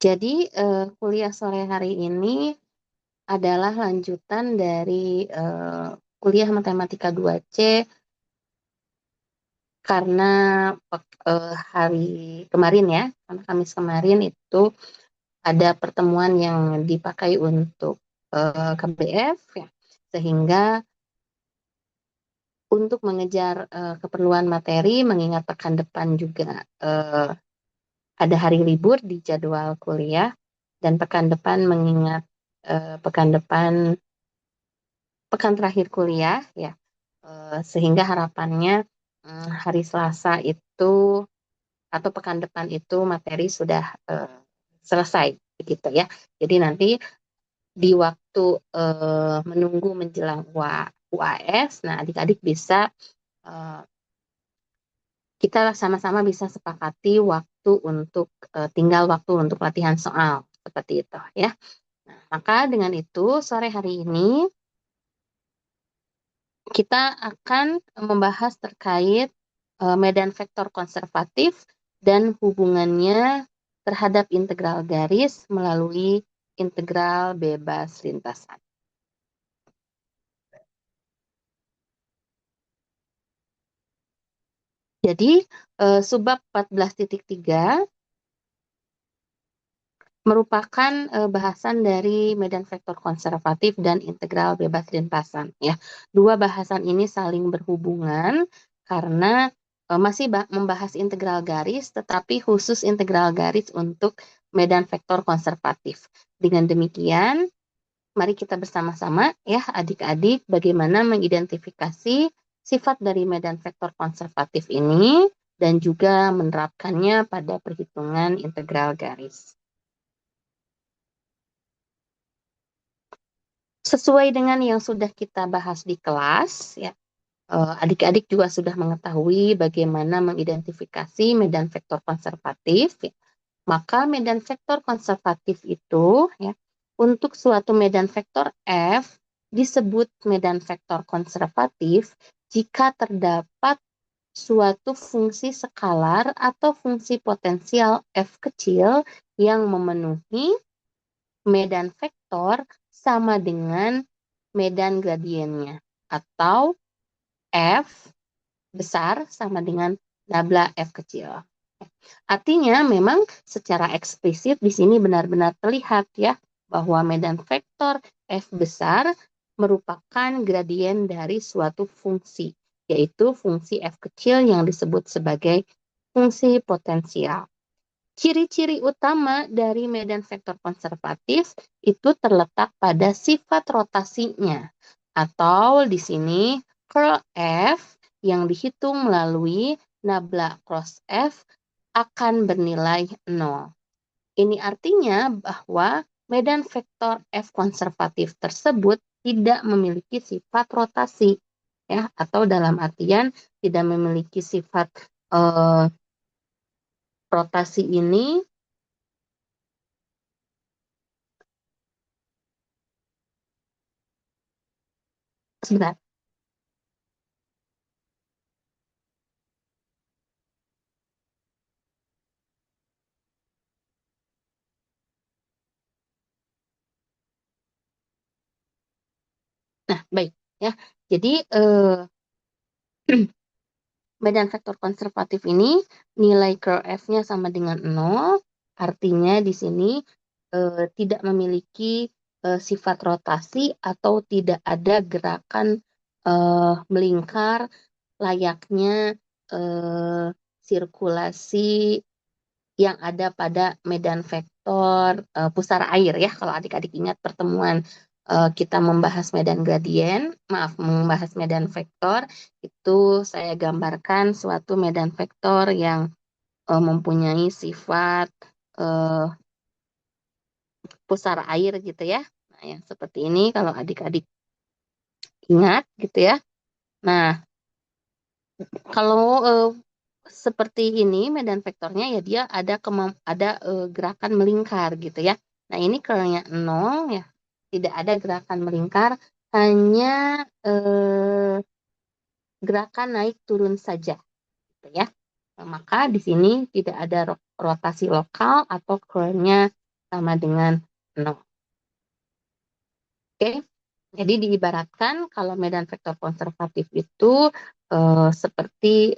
Jadi, kuliah sore hari ini adalah lanjutan dari, kuliah matematika 2C karena hari kemarin ya, karena Kamis kemarin itu ada pertemuan yang dipakai untuk, KBF ya, sehingga untuk mengejar, keperluan materi mengingat pekan depan juga, ada hari libur di jadwal kuliah dan pekan depan mengingat, pekan depan pekan terakhir kuliah ya, sehingga harapannya, hari Selasa itu atau pekan depan itu materi sudah, selesai begitu ya. Jadi nanti di waktu, menunggu menjelang UAS, nah adik-adik bisa, eee, kita sama-sama bisa sepakati waktu untuk, tinggal waktu untuk latihan soal, seperti itu ya. Nah, maka dengan itu sore hari ini kita akan membahas terkait, medan vektor konservatif dan hubungannya terhadap integral garis melalui integral bebas lintasan. Jadi, subbab 14.3 merupakan, bahasan dari medan vektor konservatif dan integral bebas lintasan ya. Dua bahasan ini saling berhubungan karena, masih membahas integral garis, tetapi khusus integral garis untuk medan vektor konservatif. Dengan demikian, mari kita bersama-sama ya adik-adik bagaimana mengidentifikasi sifat dari medan vektor konservatif ini dan juga menerapkannya pada perhitungan integral garis. Sesuai dengan yang sudah kita bahas di kelas ya, adik-adik juga sudah mengetahui bagaimana mengidentifikasi medan vektor konservatif ya. Maka medan vektor konservatif itu ya, untuk suatu medan vektor F disebut medan vektor konservatif jika terdapat suatu fungsi skalar atau fungsi potensial F kecil yang memenuhi medan vektor sama dengan medan gradiennya, atau F besar sama dengan nabla F kecil. Artinya memang secara eksplisit di sini benar-benar terlihat ya bahwa medan vektor F besar merupakan gradien dari suatu fungsi, yaitu fungsi F kecil yang disebut sebagai fungsi potensial. Ciri-ciri utama dari medan vektor konservatif itu terletak pada sifat rotasinya, atau di sini curl F yang dihitung melalui nabla cross F akan bernilai 0. Ini artinya bahwa medan vektor F konservatif tersebut tidak memiliki sifat rotasi ya, atau dalam artian tidak memiliki sifat rotasi ini sebentar. Nah, baik ya. Jadi medan vektor konservatif ini nilai curl F-nya sama dengan 0, artinya di sini tidak memiliki sifat rotasi atau tidak ada gerakan melingkar layaknya sirkulasi yang ada pada medan vektor pusara air ya. Kalau adik-adik ingat pertemuan kita membahas medan gradien, membahas medan vektor, itu saya gambarkan suatu medan vektor yang mempunyai sifat pusara air gitu ya. Nah, yang seperti ini kalau adik-adik ingat gitu ya. Nah, kalau seperti ini medan vektornya ya dia ada gerakan melingkar gitu ya. Nah, ini curl-nya 0 ya, tidak ada gerakan melingkar, hanya gerakan naik turun saja gitu ya. Nah, maka di sini tidak ada rotasi lokal atau curl-nya sama dengan 0. Oke, jadi diibaratkan kalau medan vektor konservatif itu seperti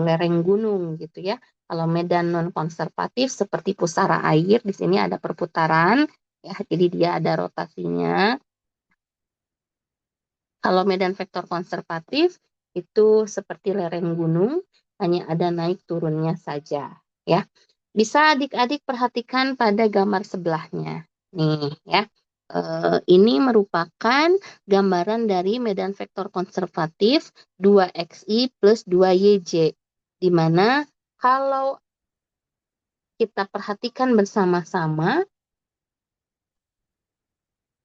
lereng gunung gitu ya. Kalau medan non konservatif seperti pusara air, di sini ada perputaran ya, jadi dia ada rotasinya. Kalau medan vektor konservatif itu seperti lereng gunung, hanya ada naik turunnya saja ya. Bisa adik-adik perhatikan pada gambar sebelahnya. Nih ya. Ini merupakan gambaran dari medan vektor konservatif 2xi plus 2yj. Di mana kalau kita perhatikan bersama-sama,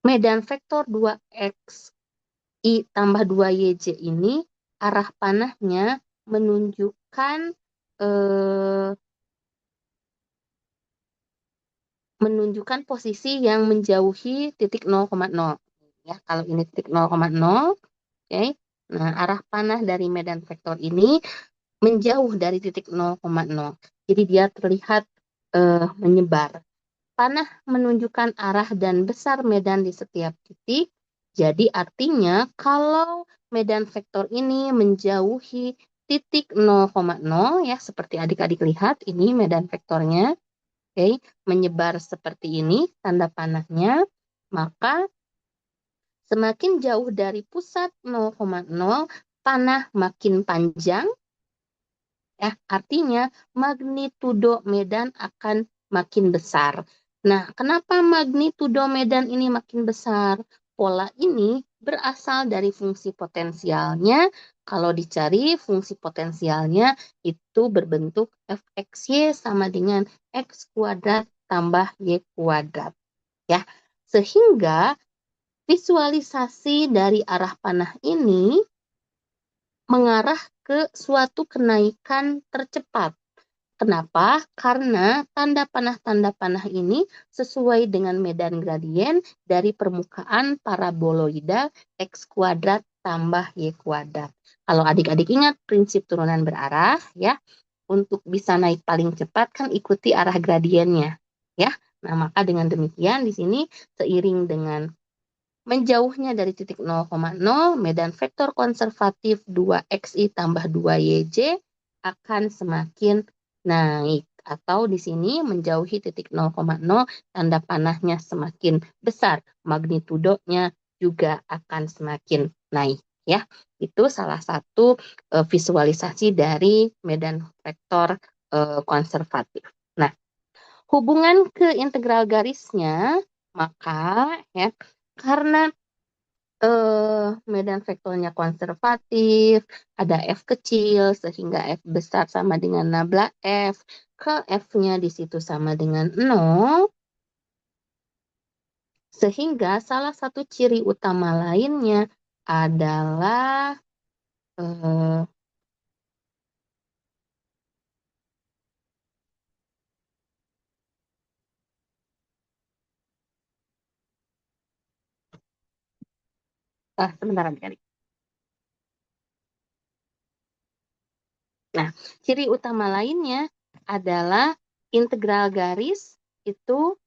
medan vektor 2xi tambah 2yj ini arah panahnya menunjukkan posisi yang menjauhi titik 0,0 ya. Kalau ini titik 0,0, oke. Nah, arah panah dari medan vektor ini menjauh dari titik 0,0. Jadi dia terlihat menyebar. Panah menunjukkan arah dan besar medan di setiap titik. Jadi artinya kalau medan vektor ini menjauhi titik 0,0 ya, seperti adik-adik lihat ini medan vektornya. Oke, menyebar seperti ini tanda panahnya, maka semakin jauh dari pusat 0,0, panah makin panjang, ya, artinya magnitudo medan akan makin besar. Nah, kenapa magnitudo medan ini makin besar? Pola ini berasal dari fungsi potensialnya. Kalau dicari fungsi potensialnya itu berbentuk fxy sama dengan x kuadrat tambah y kuadrat. Ya, sehingga visualisasi dari arah panah ini mengarah ke suatu kenaikan tercepat. Kenapa? Karena tanda panah ini sesuai dengan medan gradien dari permukaan paraboloida x kuadrat tambah y kuadrat. Kalau adik-adik ingat prinsip turunan berarah ya, untuk bisa naik paling cepat kan ikuti arah gradiennya ya. Nah, maka dengan demikian di sini seiring dengan menjauhnya dari titik 0,0, medan vektor konservatif 2xi tambah 2yj akan semakin naik. Atau di sini menjauhi titik 0,0, tanda panahnya semakin besar, magnitudonya juga akan semakin naik. Ya, itu salah satu visualisasi dari medan vektor konservatif. Nah, hubungan ke integral garisnya, maka ya, karena medan vektornya konservatif, ada F kecil, sehingga F besar sama dengan nabla F, ke F-nya di situ sama dengan 0, sehingga salah satu ciri utama lainnya adalah sebentar adik-adik. Nah, ciri utama lainnya adalah integral garis itu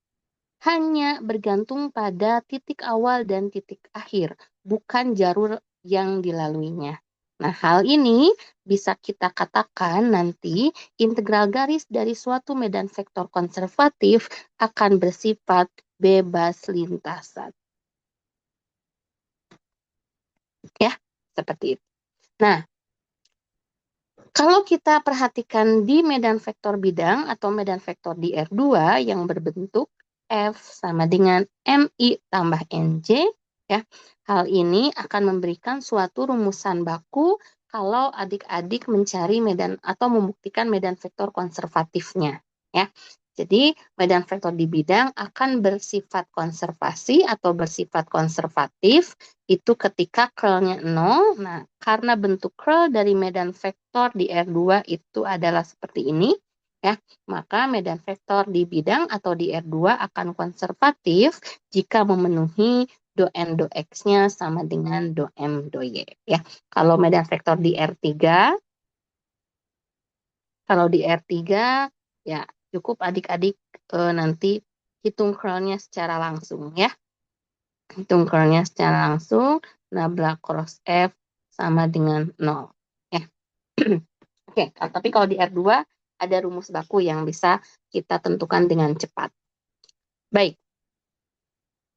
hanya bergantung pada titik awal dan titik akhir, bukan jalur yang dilaluinya. Nah, hal ini bisa kita katakan nanti integral garis dari suatu medan vektor konservatif akan bersifat bebas lintasan. Ya, seperti itu. Nah, kalau kita perhatikan di medan vektor bidang atau medan vektor di R2 yang berbentuk F sama dengan MI tambah NJ, ya, hal ini akan memberikan suatu rumusan baku kalau adik-adik mencari medan atau membuktikan medan vektor konservatifnya. Ya. Jadi medan vektor di bidang akan bersifat konservasi atau bersifat konservatif itu ketika curl-nya 0. Nah, karena bentuk curl dari medan vektor di R2 itu adalah seperti ini, ya, maka medan vektor di bidang atau di R2 akan konservatif jika memenuhi do N do X-nya sama dengan do M do Y. Ya. Kalau medan vektor di R3, ya cukup adik-adik nanti hitung curl-nya secara langsung ya. Hitung curl-nya secara langsung, nabla cross F sama dengan 0. Ya. Oke, tapi kalau di R2 ada rumus baku yang bisa kita tentukan dengan cepat. Baik.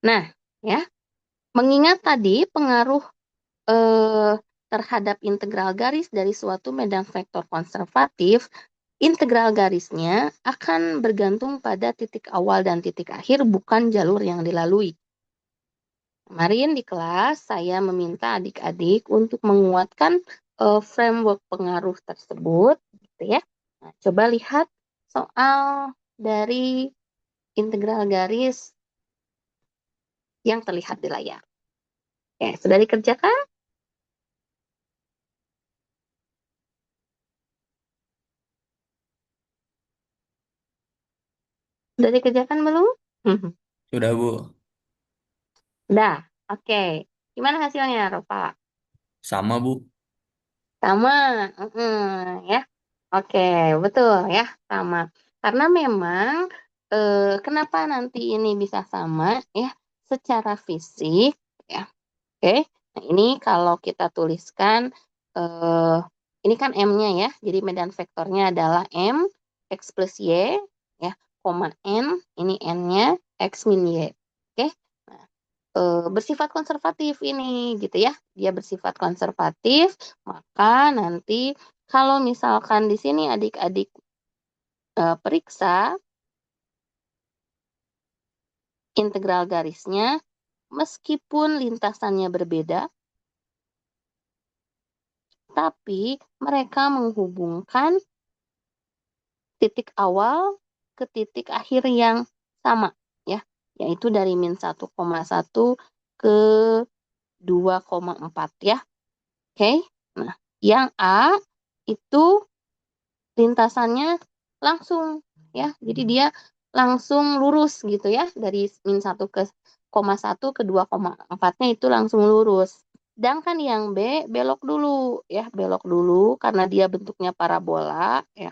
Nah, ya, mengingat tadi pengaruh terhadap integral garis dari suatu medan vektor konservatif, integral garisnya akan bergantung pada titik awal dan titik akhir, bukan jalur yang dilalui. Kemarin di kelas saya meminta adik-adik untuk menguatkan framework pengaruh tersebut, gitu ya. Nah, coba lihat soal dari integral garis yang terlihat di layar. Oke, sudah dikerjakan? Sudah dikerjakan belum? Sudah, Bu. Udah, oke. Gimana hasilnya, Ropa? Sama, Bu. Sama, ya. Oke, betul ya, sama. Karena memang kenapa nanti ini bisa sama ya, secara fisik ya. Oke. Nah, ini kalau kita tuliskan ini kan M-nya ya. Jadi medan vektornya adalah M X plus Y ya, koma N, ini N-nya X min Y. Oke. Nah, bersifat konservatif ini gitu ya. Dia bersifat konservatif, maka nanti kalau misalkan di sini adik-adik periksa integral garisnya, meskipun lintasannya berbeda, tapi mereka menghubungkan titik awal ke titik akhir yang sama ya, yaitu dari min 1,1 ke 2,4 ya. Oke. Nah, yang A itu lintasannya langsung ya. Jadi dia langsung lurus gitu ya, dari min 1 ke 1 ke 2,4-nya itu langsung lurus. Sedangkan yang B belok dulu ya, belok dulu karena dia bentuknya parabola ya.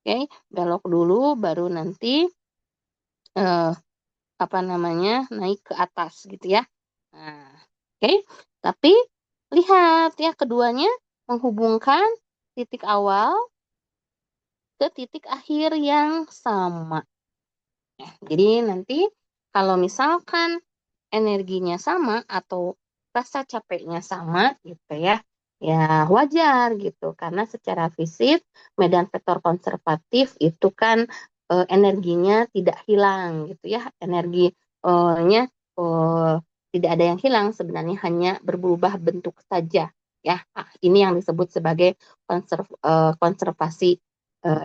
Oke, belok dulu baru nanti naik ke atas gitu ya. Nah, oke. Tapi lihat ya, keduanya menghubungkan titik awal ke titik akhir yang sama. Jadi nanti kalau misalkan energinya sama atau rasa capeknya sama gitu ya, ya wajar gitu karena secara fisik medan vektor konservatif itu kan energinya tidak hilang gitu ya, energinya tidak ada yang hilang, sebenarnya hanya berubah bentuk saja ya. Nah, ini yang disebut sebagai konservasi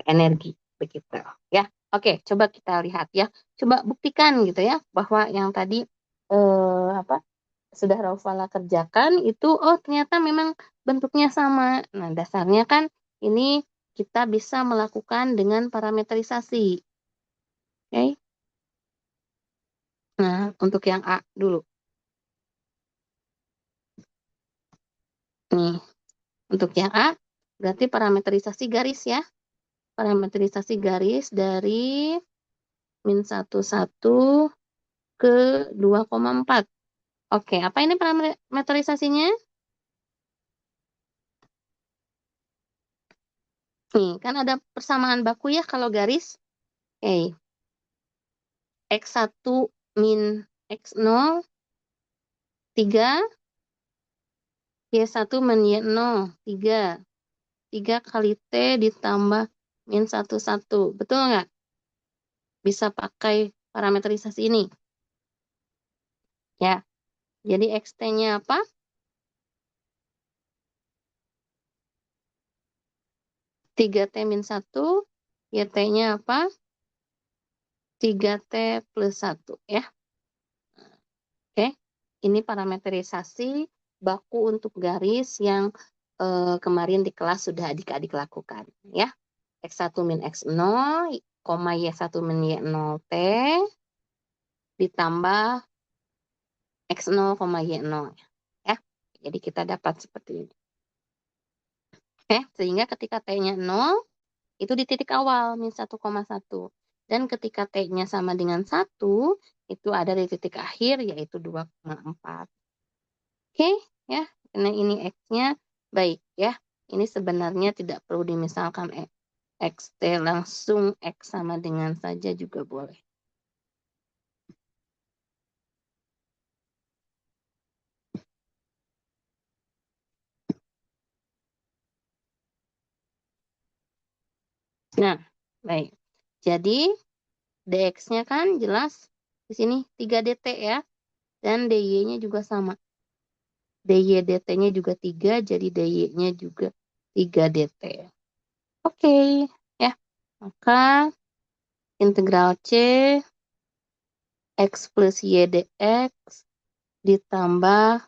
energi begitu ya. Oke, coba kita lihat ya. Coba buktikan gitu ya bahwa yang tadi sudah Raufala kerjakan itu, oh ternyata memang bentuknya sama. Nah, dasarnya kan ini kita bisa melakukan dengan parametrisasi. Oke. Nah, untuk yang A dulu. Nih, untuk yang A berarti parametrisasi garis ya. Parametrisasi garis dari min 1,1 ke 2,4. Oke, apa ini parametrisasinya? Nih, kan ada persamaan baku ya kalau garis. Oke, X1 min X0, 3, Y1 min Y0, 3. 3 kali T ditambah min 1,1. Betul nggak? Bisa pakai parametrisasi ini. Ya, jadi XT-nya apa? 3T min 1, YT-nya apa? 3T plus 1 ya. Oke, ini parametrisasi baku untuk garis yang kemarin di kelas sudah adik-adik lakukan ya. X1 min X0, Y1 min Y0T ditambah X0, Y0 ya. Jadi kita dapat seperti ini. Oke, sehingga ketika T-nya 0 itu di titik awal min 1,1. Dan ketika T-nya sama dengan 1, itu ada di titik akhir, yaitu 2,4. Oke, ya. Karena ini X-nya baik, ya. Ini sebenarnya tidak perlu dimisalkan XT, langsung X sama dengan saja juga boleh. Nah, baik. Jadi, dx-nya kan jelas di sini 3dt ya. Dan dy-nya juga sama. dy dt-nya juga 3, jadi dy-nya juga 3dt. Oke, ya. Maka integral C X plus Y dx ditambah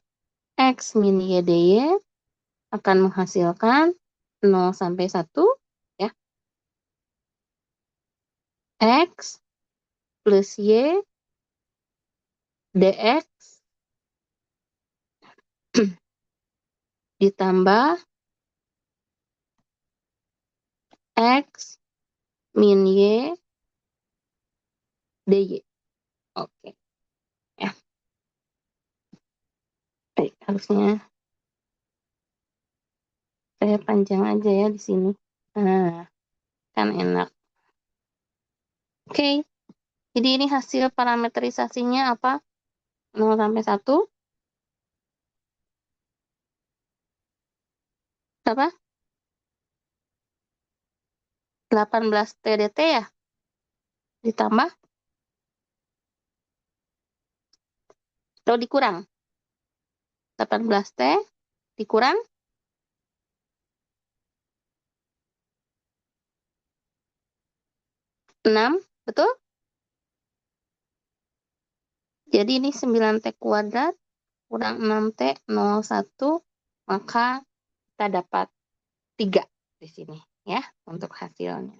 X min Y dy akan menghasilkan 0 sampai 1, ya. X plus Y dx ditambah X min Y dy. Oke, ya. Baik, harusnya saya panjang aja ya di sini. Nah, kan enak. Oke, jadi ini hasil parametrisasinya apa? 0 sampai 1. Berapa? 18 TDT ya? Ditambah atau dikurang? 18T dikurang 6, betul? Jadi ini 9T kuadrat kurang 6T 01, maka kita dapat 3 di sini ya untuk hasilnya.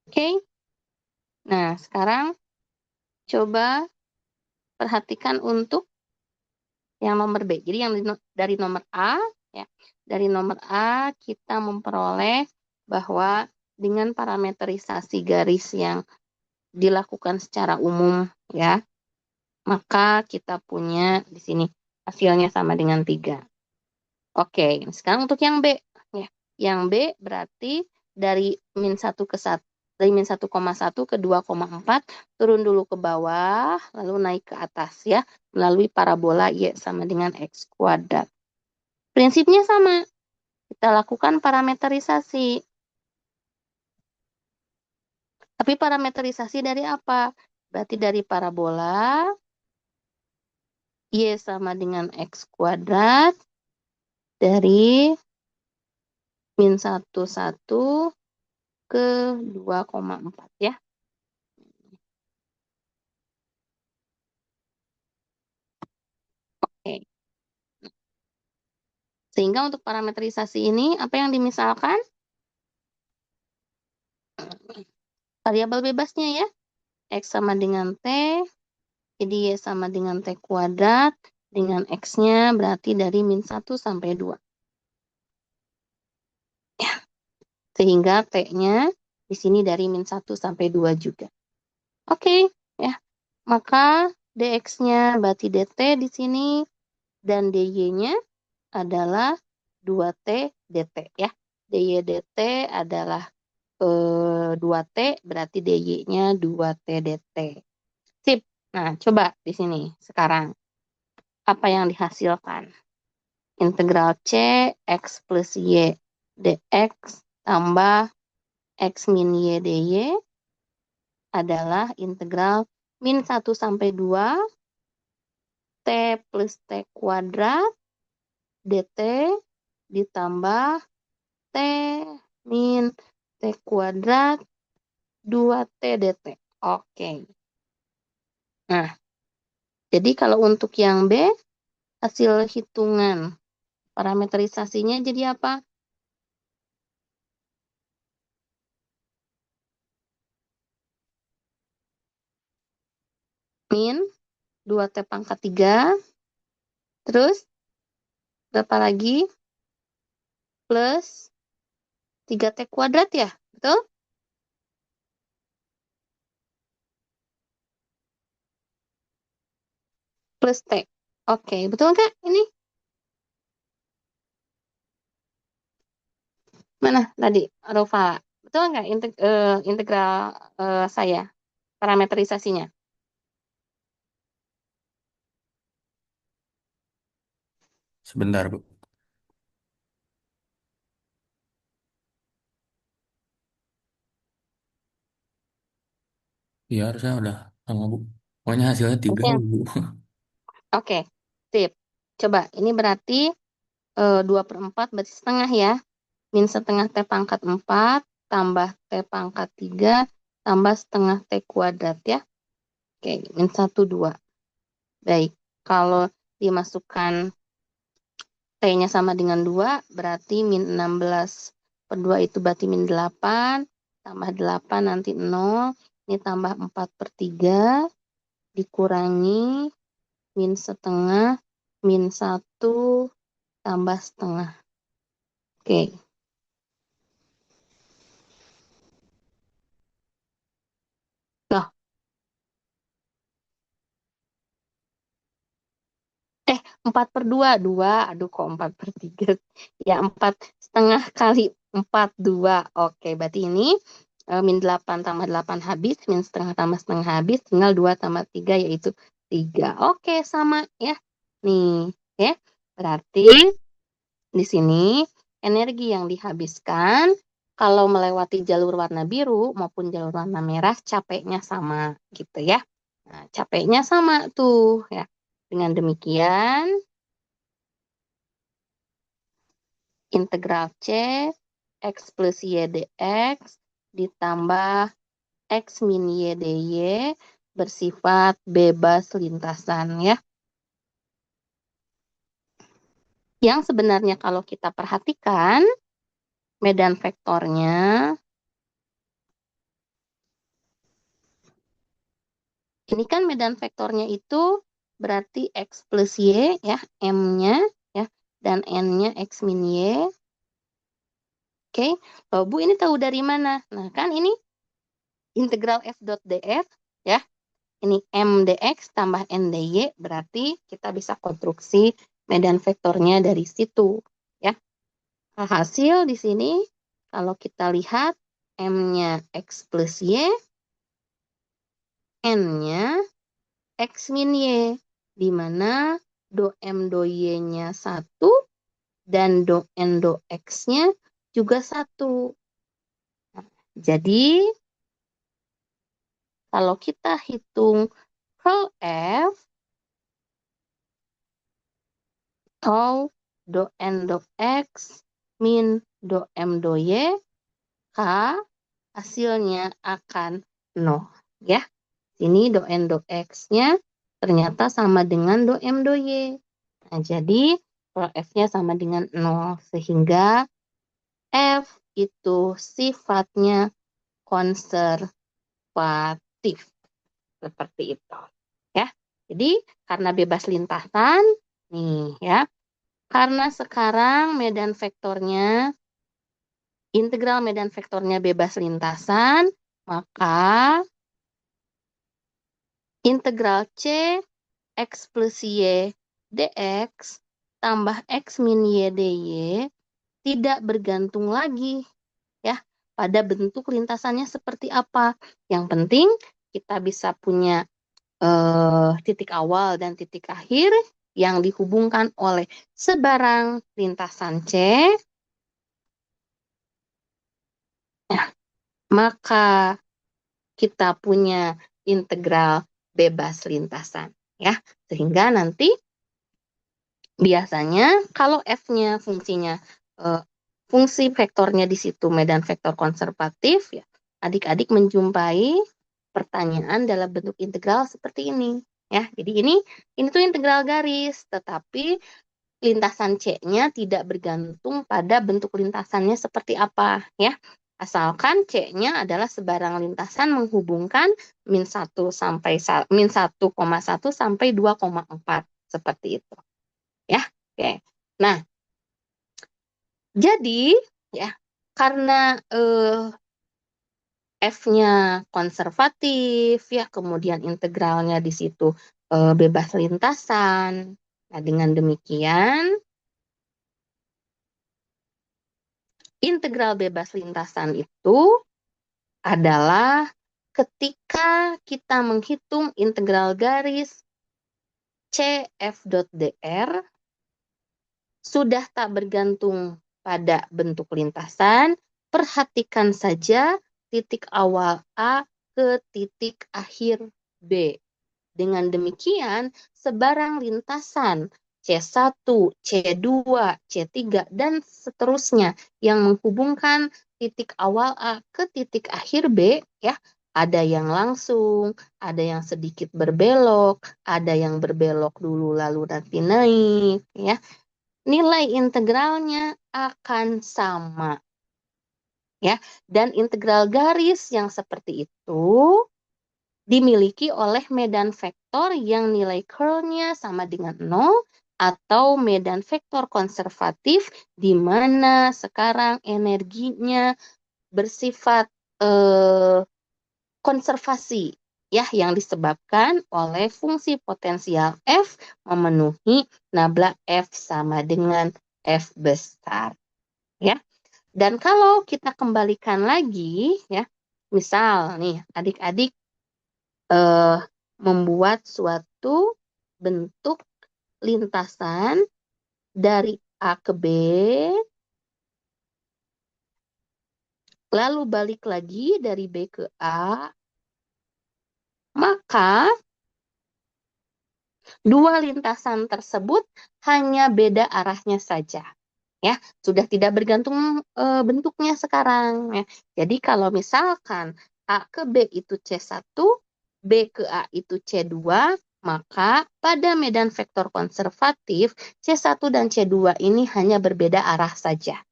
Oke. Nah, sekarang coba perhatikan untuk yang nomor B. Jadi yang dari nomor A ya. Dari nomor A kita memperoleh bahwa dengan parameterisasi garis yang dilakukan secara umum ya, maka kita punya di sini hasilnya sama dengan 3. Oke, sekarang untuk yang B ya. Yang B berarti dari min 1 ke 1, dari min 1,1 ke 2,4 turun dulu ke bawah lalu naik ke atas ya melalui parabola Y sama dengan X kuadrat. Prinsipnya sama. Kita lakukan parameterisasi. Tapi parameterisasi dari apa? Berarti dari parabola Y sama dengan X kuadrat dari min 1 ke 2,4 ya. Oke. Sehingga untuk parameterisasi ini apa yang dimisalkan? Variabel bebasnya ya. X sama dengan T, jadi Y sama dengan T kuadrat, dengan X-nya berarti dari min 1 sampai 2. Ya. Sehingga T-nya di sini dari min 1 sampai 2 juga. Oke, ya. Maka dx-nya berarti dt di sini dan dy-nya adalah 2t dt ya. dy dt adalah 2t berarti dy-nya 2t dt. Sip. Nah, coba di sini sekarang apa yang dihasilkan? Integral C X plus Y dx tambah X min Y dy adalah integral min 1 sampai 2 T plus T kuadrat dt ditambah T min T kuadrat 2T dt. Oke. Nah, jadi kalau untuk yang B, hasil hitungan parameterisasinya jadi apa? Min 2T pangkat 3, terus berapa lagi? Plus 3T kuadrat ya, betul? plus T. Oke, betul nggak ini? Mana tadi, Rova? Betul nggak integral saya, parametrisasinya? Sebentar, Bu. Iya, harusnya udah sama, Bu. Pokoknya hasilnya 3, Oke, Bu. oke, sip. Coba, ini berarti 2/4 berarti setengah ya. Min setengah T pangkat 4 tambah T pangkat 3 tambah setengah T kuadrat ya. Oke, min 1, 2. Baik, kalau dimasukkan T-nya sama dengan 2, berarti min 16 per 2 itu berarti min 8, tambah 8 nanti 0, ini tambah 4 per 3, dikurangi min setengah, min 1, tambah setengah. Oke, loh, 4 per 2, 2, aduh kok 4 per 3, ya 4 setengah kali 4, 2, oke, berarti ini min 8 tambah 8 habis, min setengah tambah setengah habis, tinggal 2 tambah 3 yaitu 3, oke sama ya, nih ya, berarti di sini energi yang dihabiskan kalau melewati jalur warna biru maupun jalur warna merah capeknya sama gitu ya, nah capeknya sama tuh ya, dengan demikian integral C X plus Y dx ditambah X min Y dy bersifat bebas lintasan ya. Yang sebenarnya kalau kita perhatikan medan vektornya, ini kan medan vektornya itu berarti X plus Y ya, M-nya ya, dan N-nya X min Y. Oke, loh, Bu ini tahu dari mana? Nah kan ini integral F dot df ya. Ini M dx tambah N dy, berarti kita bisa konstruksi medan vektornya dari situ. Ya. Hasil di sini, kalau kita lihat, M-nya X plus Y, N-nya X min Y, di mana do M do Y-nya 1, dan do N do X-nya juga 1. Nah, jadi, kalau kita hitung curl F, atau do N do X min do M do Y, K hasilnya akan 0. Ya, ini do N do X-nya ternyata sama dengan do M do Y. Nah, jadi kalau F-nya sama dengan 0, sehingga F itu sifatnya konservatif. Seperti itu. Ya, jadi karena bebas lintasan, nih ya, karena sekarang medan vektornya, integral medan vektornya bebas lintasan, maka integral C X plus Y dx tambah X min Y dy tidak bergantung lagi ya pada bentuk lintasannya seperti apa. Yang penting kita bisa punya titik awal dan titik akhir yang dihubungkan oleh sebarang lintasan C, ya, maka kita punya integral bebas lintasan ya. Sehingga nanti biasanya kalau F-nya fungsinya fungsi vektornya di situ medan vektor konservatif ya, adik-adik menjumpai pertanyaan dalam bentuk integral seperti ini ya. Jadi ini tuh integral garis, tetapi lintasan C-nya tidak bergantung pada bentuk lintasannya seperti apa ya. Asalkan C-nya adalah sebarang lintasan menghubungkan min 1 sampai min 1,1 sampai 2,4 seperti itu. Ya. Oke. Nah, jadi ya karena F-nya konservatif ya, kemudian integralnya di situ bebas lintasan. Nah, dengan demikian, integral bebas lintasan itu adalah ketika kita menghitung integral garis CF.dr sudah tak bergantung pada bentuk lintasan, perhatikan saja titik awal A ke titik akhir B. Dengan demikian, sebarang lintasan C1, C2, C3, dan seterusnya yang menghubungkan titik awal A ke titik akhir B, ya, ada yang langsung, ada yang sedikit berbelok, ada yang berbelok dulu lalu nanti naik, ya. Nilai integralnya akan sama, ya. Dan integral garis yang seperti itu dimiliki oleh medan vektor yang nilai curlnya sama dengan 0 atau medan vektor konservatif di mana sekarang energinya bersifat konservasi, ya, yang disebabkan oleh fungsi potensial F memenuhi nabla F sama dengan F besar, ya. Dan kalau kita kembalikan lagi, ya, misal nih adik-adik membuat suatu bentuk lintasan dari A ke B, lalu balik lagi dari B ke A, maka dua lintasan tersebut hanya beda arahnya saja. Ya, sudah tidak bergantung bentuknya sekarang, ya. Jadi kalau misalkan A ke B itu C1, B ke A itu C2, maka pada medan vektor konservatif C1 dan C2 ini hanya berbeda arah saja.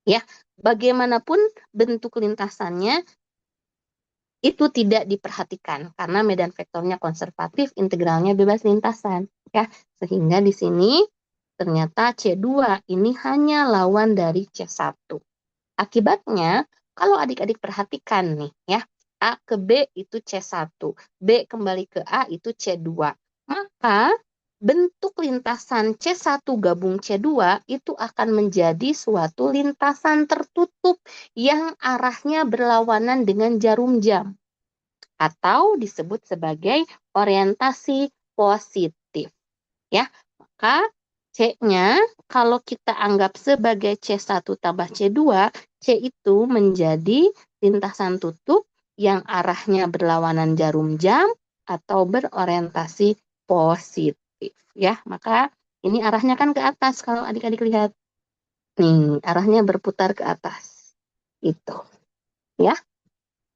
Ya, bagaimanapun bentuk lintasannya itu tidak diperhatikan karena medan vektornya konservatif, integralnya bebas lintasan, ya. Sehingga di sini ternyata C2 ini hanya lawan dari C1. Akibatnya, kalau adik-adik perhatikan nih, ya, A ke B itu C1, B kembali ke A itu C2. Maka bentuk lintasan C1 gabung C2 itu akan menjadi suatu lintasan tertutup yang arahnya berlawanan dengan jarum jam atau disebut sebagai orientasi positif, ya. Maka C-nya kalau kita anggap sebagai C1 tambah C2, C itu menjadi lintasan tutup yang arahnya berlawanan jarum jam atau berorientasi positif, ya. Maka ini arahnya kan ke atas kalau adik-adik lihat. Nih, arahnya berputar ke atas. Itu, ya.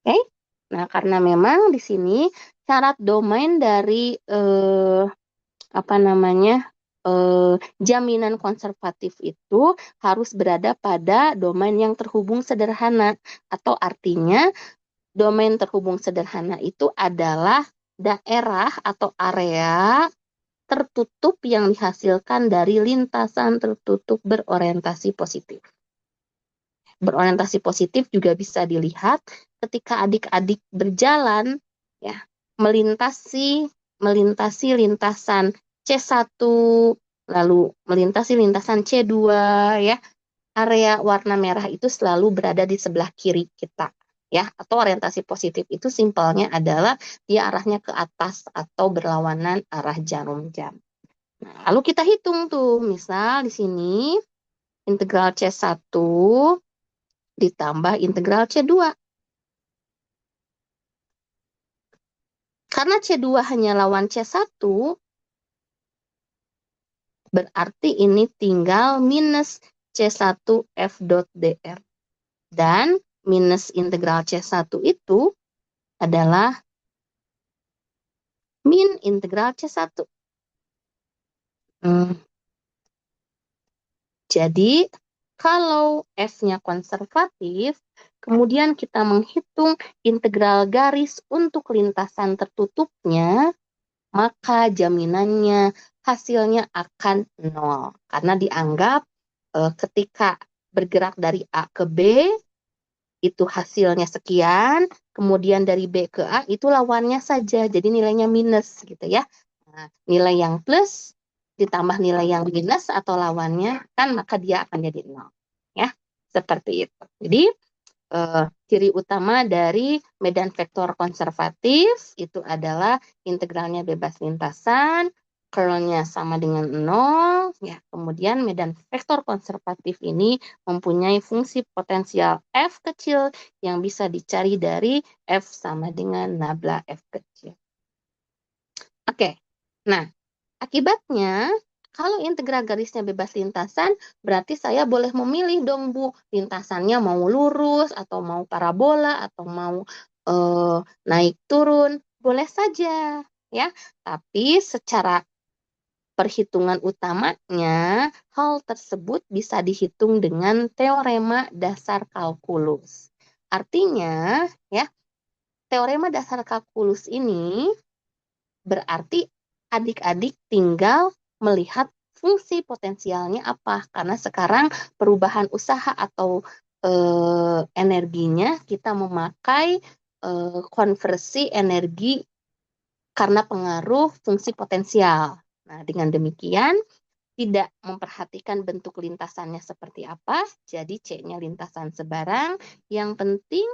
Oke. Nah, karena memang di sini syarat domain dari apa namanya, jaminan konservatif itu harus berada pada domain yang terhubung sederhana, atau artinya domain terhubung sederhana itu adalah daerah atau area tertutup yang dihasilkan dari lintasan tertutup berorientasi positif. Berorientasi positif juga bisa dilihat ketika adik-adik berjalan, ya, melintasi lintasan C1, lalu melintasi lintasan C2, ya. Area warna merah itu selalu berada di sebelah kiri kita, ya. Atau orientasi positif itu simpelnya adalah dia arahnya ke atas atau berlawanan arah jarum jam. Nah, lalu kita hitung tuh, misal di sini integral C1 ditambah integral C2. Karena C2 hanya lawan C1, berarti ini tinggal minus C1 F dot dr. Dan minus integral C1 itu adalah min integral C1. Jadi, kalau F-nya konservatif, kemudian kita menghitung integral garis untuk lintasan tertutupnya, maka jaminannya hasilnya akan 0. Karena dianggap ketika bergerak dari A ke B, itu hasilnya sekian, kemudian dari B ke A, itu lawannya saja, jadi nilainya minus, gitu ya. Nah, nilai yang plus ditambah nilai yang minus atau lawannya, kan maka dia akan jadi 0. Ya, seperti itu. Jadi, ciri utama dari medan vektor konservatif itu adalah integralnya bebas lintasan, curlnya sama dengan 0, ya. Kemudian medan vektor konservatif ini mempunyai fungsi potensial F kecil yang bisa dicari dari F sama dengan nabla F kecil. Oke, nah akibatnya kalau integral garisnya bebas lintasan, berarti saya boleh memilih dong Bu, lintasannya mau lurus atau mau parabola atau mau naik turun, boleh saja ya. Tapi secara perhitungan utamanya, hal tersebut bisa dihitung dengan teorema dasar kalkulus. Artinya ya, teorema dasar kalkulus ini berarti adik-adik tinggal melihat fungsi potensialnya apa. Karena sekarang perubahan usaha atau energinya kita memakai konversi energi karena pengaruh fungsi potensial. Nah, dengan demikian tidak memperhatikan bentuk lintasannya seperti apa, jadi C-nya lintasan sebarang. Yang penting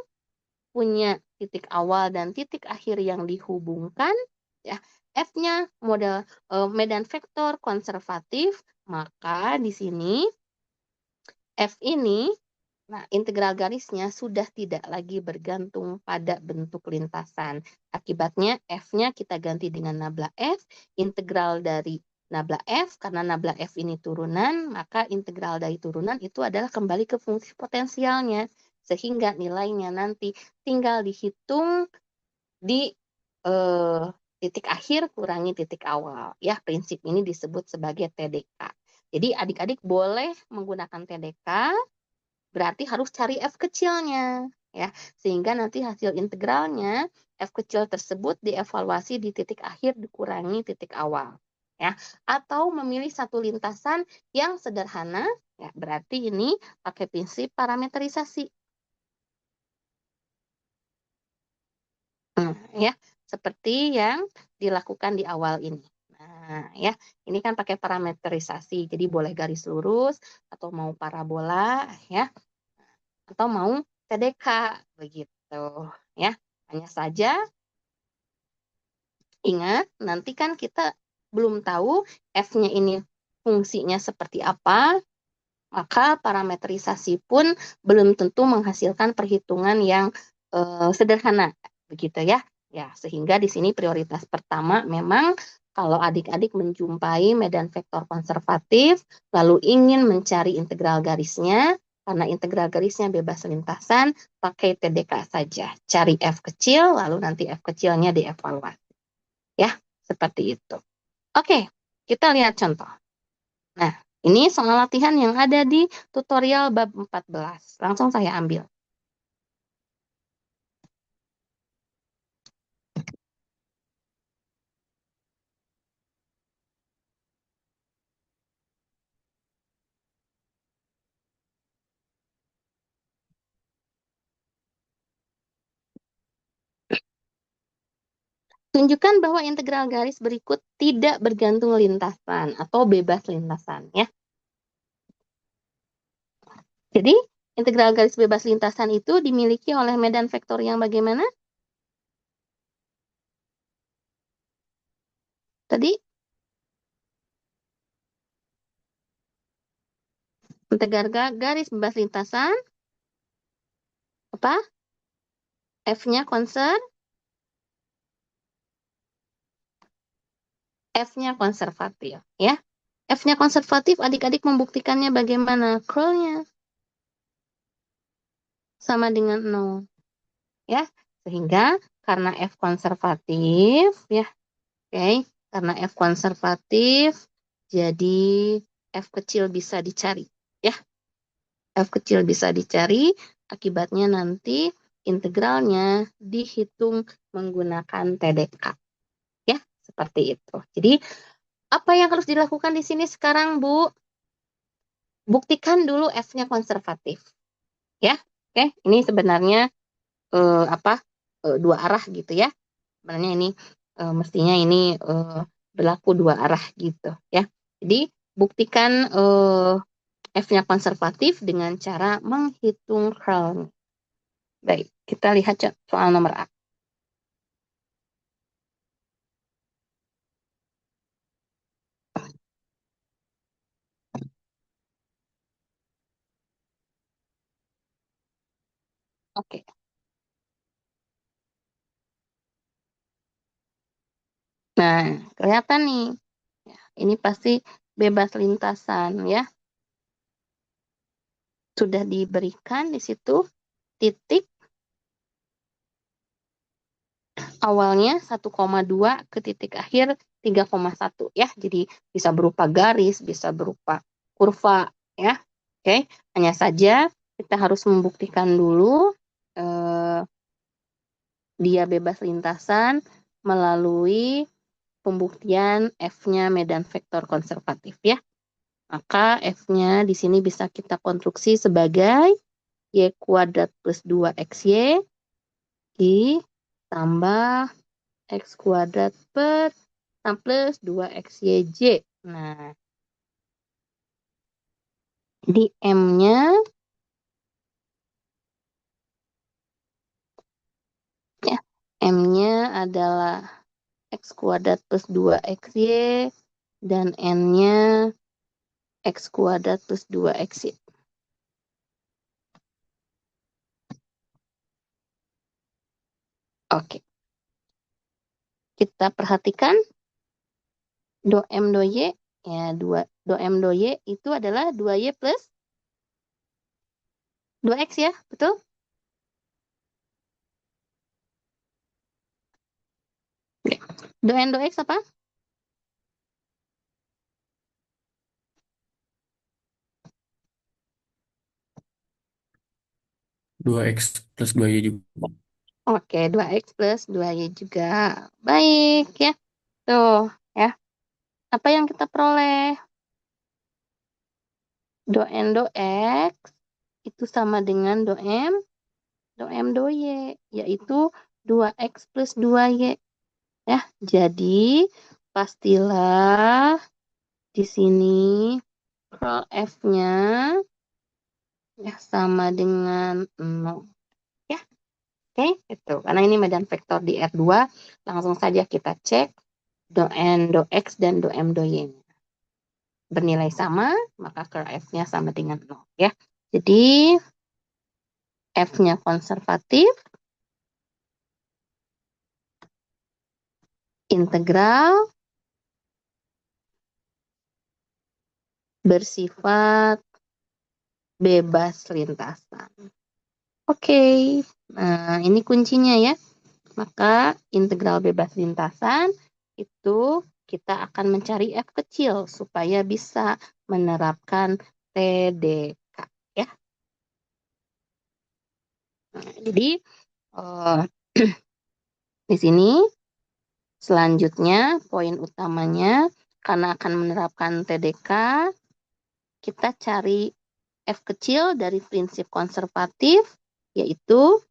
punya titik awal dan titik akhir yang dihubungkan, ya. F-nya model medan vektor konservatif, maka di sini F ini, nah integral garisnya sudah tidak lagi bergantung pada bentuk lintasan. Akibatnya F-nya kita ganti dengan nabla F, integral dari nabla F, karena nabla F ini turunan, maka integral dari turunan itu adalah kembali ke fungsi potensialnya. Sehingga nilainya nanti tinggal dihitung di titik akhir kurangi titik awal. Ya, prinsip ini disebut sebagai TDK. Jadi adik-adik boleh menggunakan TDK, berarti harus cari F kecilnya. Ya, sehingga nanti hasil integralnya F kecil tersebut dievaluasi di titik akhir dikurangi titik awal. Ya, atau memilih satu lintasan yang sederhana, ya berarti ini pakai prinsip parameterisasi. Ya, seperti yang dilakukan di awal ini. Nah, ya, ini kan pakai parameterisasi, jadi boleh garis lurus atau mau parabola, ya, atau mau TDK begitu, ya. Hanya saja ingat, nanti kan kita belum tahu F-nya ini fungsinya seperti apa, maka parameterisasi pun belum tentu menghasilkan perhitungan yang sederhana, begitu ya. Ya, sehingga di sini prioritas pertama memang kalau adik-adik menjumpai medan vektor konservatif, lalu ingin mencari integral garisnya, karena integral garisnya bebas lintasan, pakai TDK saja. Cari F kecil, lalu nanti F kecilnya dievaluasi. Ya, seperti itu. Oke, kita lihat contoh. Nah, ini soal latihan yang ada di tutorial bab 14. Langsung saya ambil. Tunjukkan bahwa integral garis berikut tidak bergantung lintasan atau bebas lintasan, ya. Jadi, integral garis bebas lintasan itu dimiliki oleh medan vektor yang bagaimana? Tadi, integral garis bebas lintasan, apa? F-nya konser, F-nya konservatif, ya. F-nya konservatif, adik-adik membuktikannya bagaimana? Curl-nya sama dengan 0. Ya, sehingga karena F konservatif, ya, oke, karena F konservatif, jadi F kecil bisa dicari, ya, F kecil bisa dicari, akibatnya nanti integralnya dihitung menggunakan TDK, ya, seperti itu. Jadi, apa yang harus dilakukan di sini sekarang, Bu? Buktikan dulu F-nya konservatif, ya, oke, ini sebenarnya dua arah gitu ya. Sebenarnya ini mestinya ini berlaku dua arah gitu ya. Jadi buktikan F-nya konservatif dengan cara menghitung curl. Baik, kita lihat soal nomor A. Oke. Nah, kelihatan nih. Ya, ini pasti bebas lintasan ya. Sudah diberikan di situ titik awalnya 1,2 ke titik akhir 3,1 ya. Jadi bisa berupa garis, bisa berupa kurva ya. Oke, hanya saja kita harus membuktikan dulu dia bebas lintasan melalui pembuktian F-nya medan vektor konservatif ya. Maka F-nya di sini bisa kita konstruksi sebagai Y kuadrat plus 2XY tambah X kuadrat plus 2XYJ. Nah, di M-nya ya, M-nya adalah X kuadrat plus 2XY dan N-nya X kuadrat plus 2XY. Oke. Kita perhatikan do M do Y ya do M do Y itu adalah 2Y plus 2X ya, betul? Do N do X apa? 2X plus 2Y juga. Oke, 2X plus 2Y juga. Baik ya. Tuh ya. Apa yang kita peroleh? Do N do X itu sama dengan do M do Y, yaitu 2X plus 2Y. Ya, jadi pastilah di sini curl F-nya ya sama dengan 0. Ya, oke, itu. Karena ini medan vektor di R2, langsung saja kita cek do N, do X, dan do M, do Y. Bernilai sama, maka curl F-nya sama dengan 0. Ya. Jadi, F-nya konservatif, integral, bersifat bebas lintasan. Oke, nah ini kuncinya ya. Maka integral bebas lintasan itu kita akan mencari F kecil supaya bisa menerapkan TDK ya. Nah, jadi di sini selanjutnya poin utamanya karena akan menerapkan TDK kita cari F kecil dari prinsip konservatif yaitu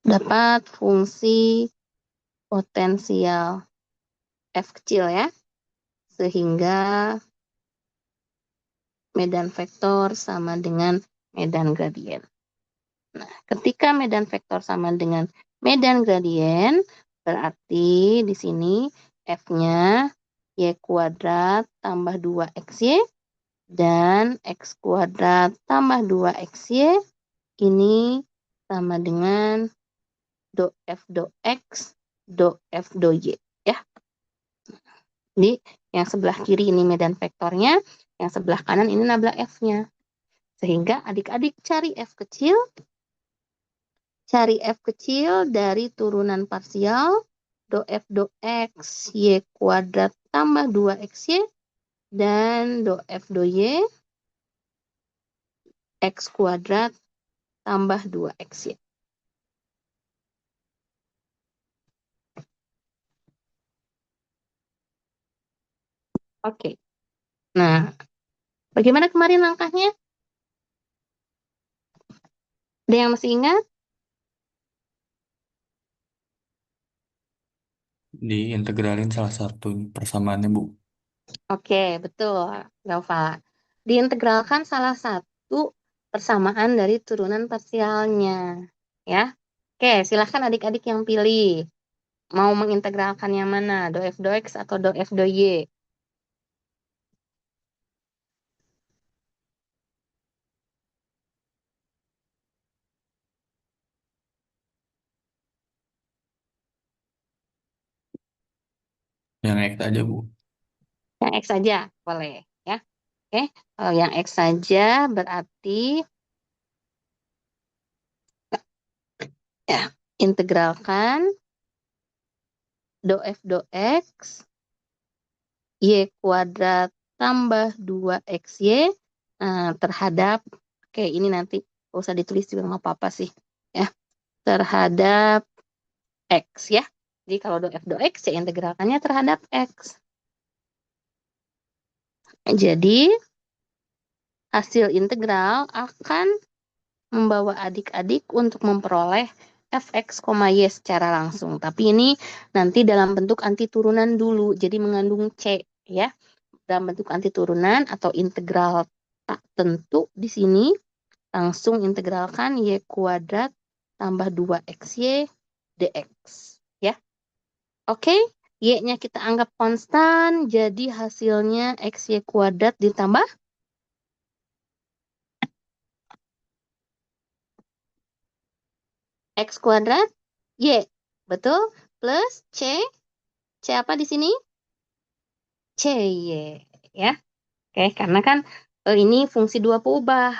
dapat fungsi potensial F kecil ya, sehingga medan vektor sama dengan medan gradien. Nah, ketika medan vektor sama dengan medan gradien, berarti di sini F-nya Y kuadrat tambah 2XY dan X kuadrat tambah 2XY ini sama dengan do F do X do F do Y ya. Jadi yang sebelah kiri ini medan vektornya, yang sebelah kanan ini nabla F-nya. Sehingga adik-adik cari F kecil dari turunan parsial do F do X Y kuadrat tambah 2XY dan do F do Y X kuadrat tambah 2XY. Oke. Nah, bagaimana kemarin langkahnya? Ada yang masih ingat? Diintegralin salah satu persamaannya, Bu. Oke, betul, Nova. Diintegralkan salah satu persamaan dari turunan parsialnya. Ya. Oke, silahkan adik-adik yang pilih. Mau mengintegralkan yang mana? Do F do X atau do F do Y? Yang X aja, Bu. Yang X saja, boleh. Ya. Oke, kalau yang X saja berarti ya, integralkan do F do X Y kuadrat tambah 2XY terhadap, oke ini nanti gak usah ditulis juga nggak apa-apa sih. Ya, terhadap X ya. Jadi kalau do F do X ya integralkannya terhadap X. Jadi hasil integral akan membawa adik-adik untuk memperoleh fx, y secara langsung. Tapi ini nanti dalam bentuk anti turunan dulu, jadi mengandung C ya. Dalam bentuk anti turunan atau integral tak tentu di sini langsung integralkan y kuadrat tambah 2xy dx ya. Oke, y-nya kita anggap konstan, jadi hasilnya xy kuadrat ditambah x kuadrat y, betul? Plus C apa di sini? CY ya. Oke, karena kan ini fungsi dua peubah.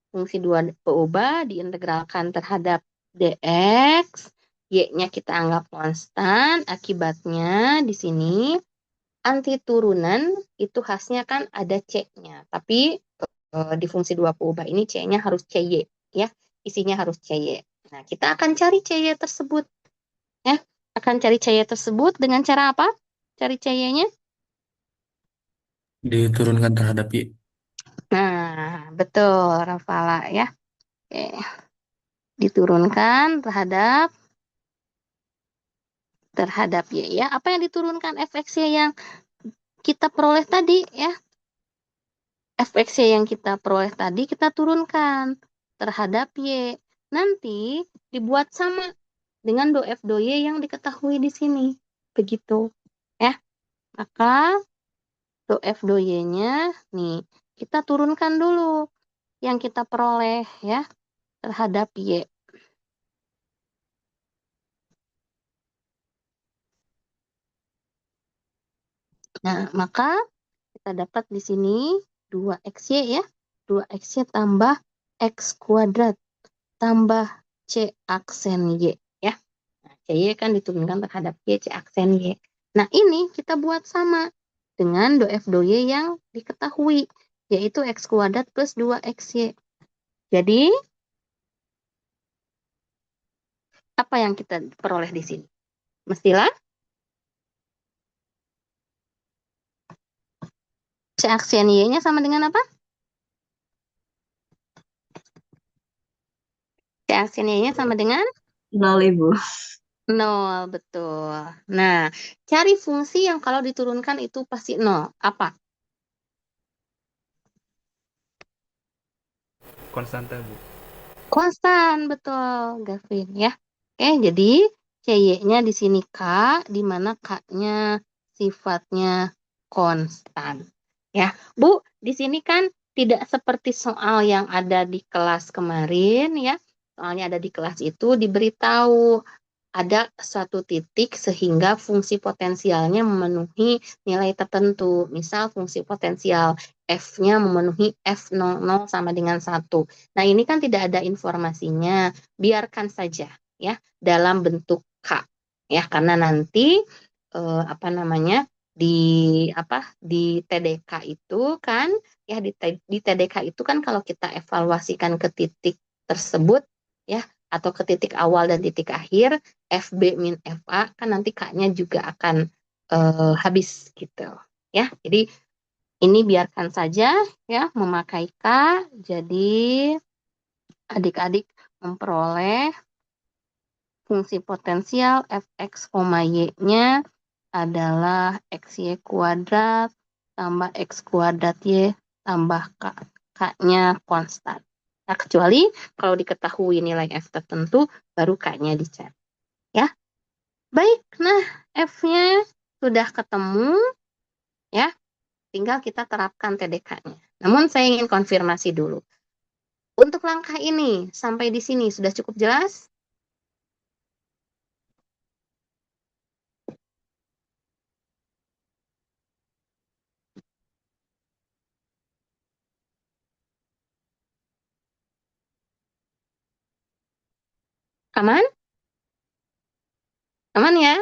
Fungsi dua peubah diintegralkan terhadap dx, y-nya kita anggap konstan, akibatnya di sini anti turunan itu khasnya kan ada C-nya. Tapi di fungsi dua peubah ini C-nya harus CY ya. Isinya harus CY. Nah, kita akan cari CY tersebut ya. Akan cari CY tersebut dengan cara apa? Cari CY-nya? Diturunkan terhadap Y. Nah, betul, Rafala ya. Oke. Diturunkan terhadap Y ya. Apa yang diturunkan fx-nya yang kita peroleh tadi ya? Fx-nya yang kita peroleh tadi kita turunkan terhadap Y. Nanti dibuat sama dengan do F do Y yang diketahui di sini. Begitu. Ya. Maka do F do Y-nya nih kita turunkan dulu yang kita peroleh ya terhadap Y. Nah, maka kita dapat di sini 2XY ya. 2XY tambah X kuadrat tambah C aksen Y ya. Nah, CY kan diturunkan terhadap Y, C aksen Y. Nah, ini kita buat sama dengan do F do Y yang diketahui, yaitu X kuadrat plus 2XY. Jadi, apa yang kita peroleh di sini? Mestilah C aksen Y-nya sama dengan apa? C aksen Y-nya sama dengan 0, Ibu. 0, betul. Nah, cari fungsi yang kalau diturunkan itu pasti 0. Apa? Konstanta, Bu. Konstan, betul, Gavin ya. Oke, jadi CY-nya di sini K, di mana K-nya sifatnya konstan. Ya, Bu, di sini kan tidak seperti soal yang ada di kelas kemarin ya. Soalnya ada di kelas itu diberitahu ada suatu titik sehingga fungsi potensialnya memenuhi nilai tertentu. Misal fungsi potensial F-nya memenuhi F00 sama dengan 1. Nah, ini kan tidak ada informasinya. Biarkan saja ya dalam bentuk K. Ya, karena nanti apa namanya? Di TDK itu kan ya di TDK itu kan kalau kita evaluasikan ke titik tersebut ya atau ke titik awal dan titik akhir FB min FA kan nanti K-nya juga akan habis gitu ya. Jadi ini biarkan saja ya memakai K. Jadi adik-adik memperoleh fungsi potensial fx, y-nya adalah XY kuadrat tambah X kuadrat Y tambah K. K-nya konstan. Nah, kecuali kalau diketahui nilai F tertentu, baru K-nya dicari. Ya. Baik, nah F-nya sudah ketemu, ya. Tinggal kita terapkan TDK-nya. Namun saya ingin konfirmasi dulu. Untuk langkah ini, sampai di sini sudah cukup jelas? Aman? Aman ya?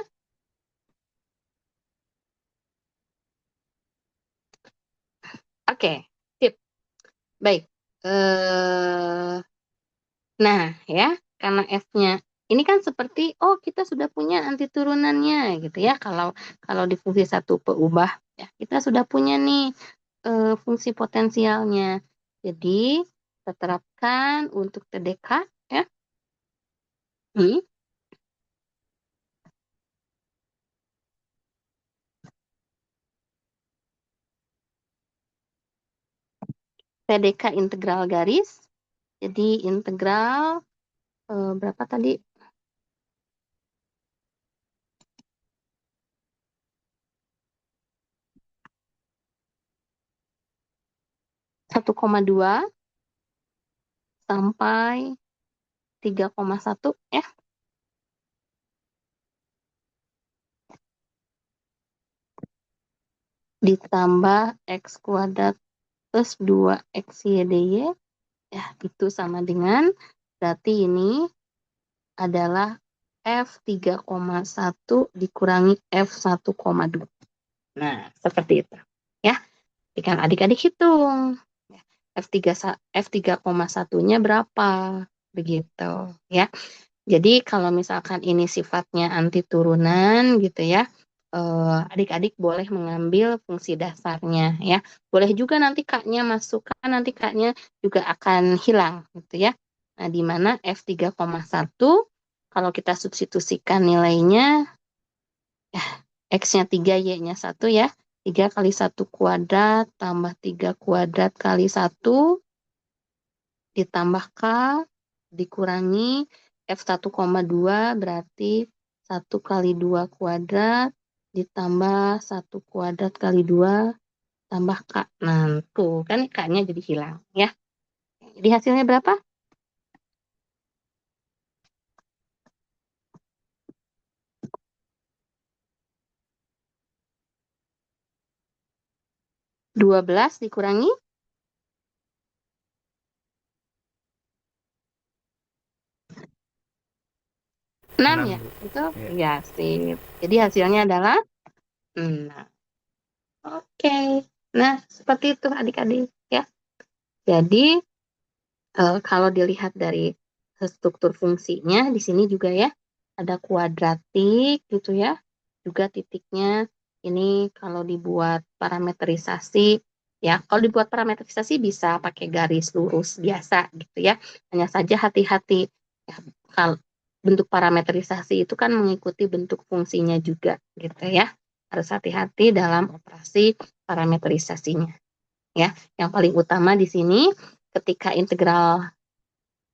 Oke, sip. Baik. Nah, ya, karena F-nya ini kan seperti, oh kita sudah punya anti turunannya gitu ya. Kalau kalau di fungsi satu peubah, ya kita sudah punya nih fungsi potensialnya. Jadi, kita terapkan untuk TDK, ya. Hmm. TDK integral garis. Jadi integral berapa tadi? 1,2 sampai 3,1 ya. Ditambah X kuadrat plus 2XYDY. Ya, itu sama dengan, berarti ini adalah F3,1 dikurangi F1,2. Nah, seperti itu. Ya, jika adik-adik hitung. F3,1-nya berapa? Begitu, ya. Jadi kalau misalkan ini sifatnya anti turunan gitu ya, adik-adik boleh mengambil fungsi dasarnya ya. Boleh juga nanti K-nya masukkan, nanti K-nya juga akan hilang gitu ya. Nah, di mana F3,1 kalau kita substitusikan nilainya, ya, X-nya 3, Y-nya 1 ya. 3 kali 1 kuadrat tambah 3 kuadrat kali 1 ditambah K dikurangi F1,2 berarti 1 kali 2 kuadrat ditambah 1 kuadrat kali 2 tambah K. Nah, tuh kan K-nya jadi hilang ya. Jadi hasilnya berapa? 12 dikurangi 6 6 ya. Bu. Itu Iya. ya sip. Jadi hasilnya adalah 6. Oke. Nah, seperti itu adik-adik ya. Jadi kalau dilihat dari struktur fungsinya di sini juga ya ada kuadratik gitu ya, juga titiknya ini kalau dibuat parametrisasi ya, kalau dibuat parametrisasi bisa pakai garis lurus biasa gitu ya, hanya saja hati-hati ya, kalau bentuk parametrisasi itu kan mengikuti bentuk fungsinya juga gitu ya, harus hati-hati dalam operasi parametrisasinya ya. Yang paling utama di sini ketika integral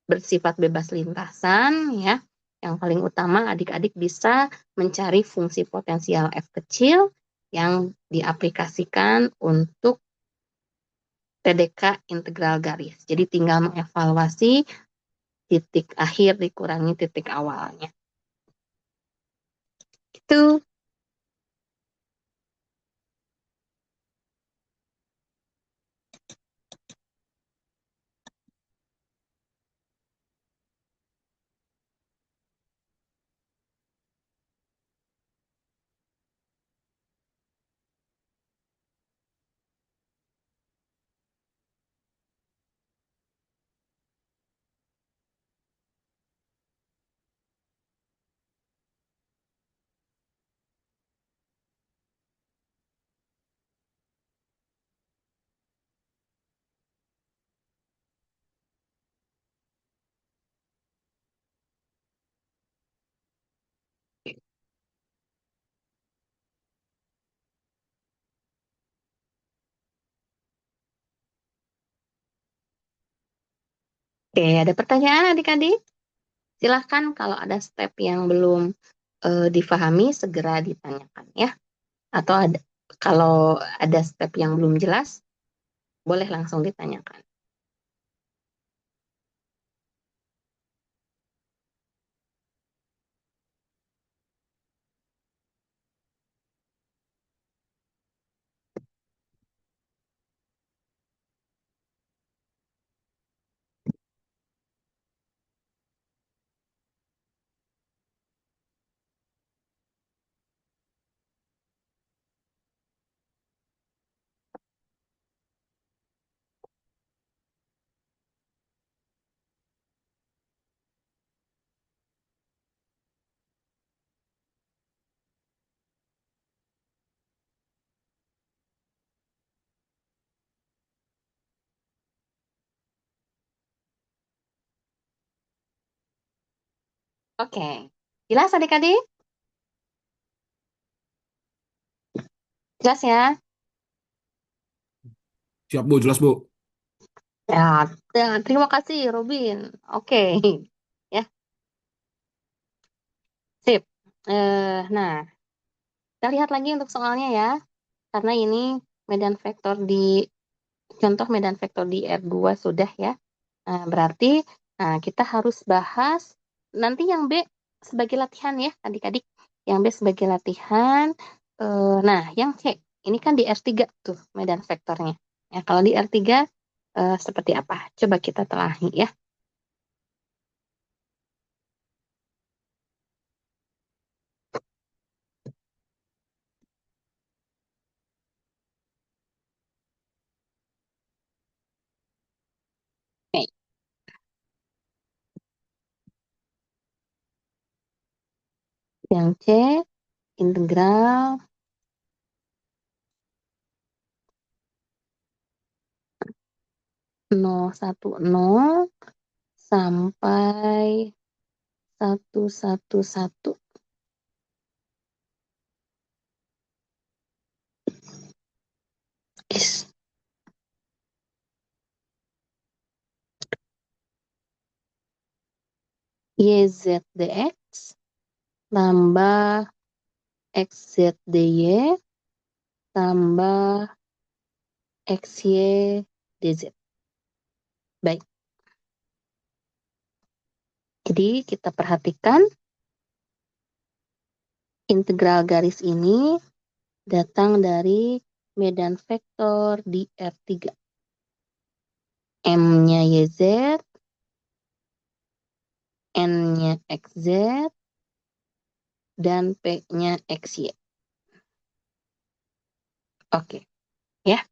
bersifat bebas lintasan ya. Yang paling utama adik-adik bisa mencari fungsi potensial F kecil yang diaplikasikan untuk TDK integral garis. Jadi tinggal mengevaluasi titik akhir dikurangi titik awalnya. Itu. Oke, ada pertanyaan adik-adik? Silahkan kalau ada step yang belum difahami segera ditanyakan ya. Atau kalau ada step yang belum jelas, boleh langsung ditanyakan. Oke, jelas adik-adik? Jelas ya? Siap, Bu. Jelas, Bu. Ya, terima kasih Robin. Oke, ya, sip. Nah, kita lihat lagi untuk soalnya ya, karena ini medan vektor di contoh medan vektor di R2 sudah ya. Nah, berarti kita harus bahas nanti yang B sebagai latihan ya, adik-adik. Yang B sebagai latihan. Nah, yang C ini kan di R3 tuh medan vektornya. Ya, kalau di R3 seperti apa? Coba kita telahi ya. Oke, yang C integral 010 sampai 111. Is YZDX tambah XZDY tambah XYDZ. Baik, jadi kita perhatikan integral garis ini datang dari medan vektor di R3. M-nya YZ, N-nya XZ, dan P-nya XY. Oke, ya.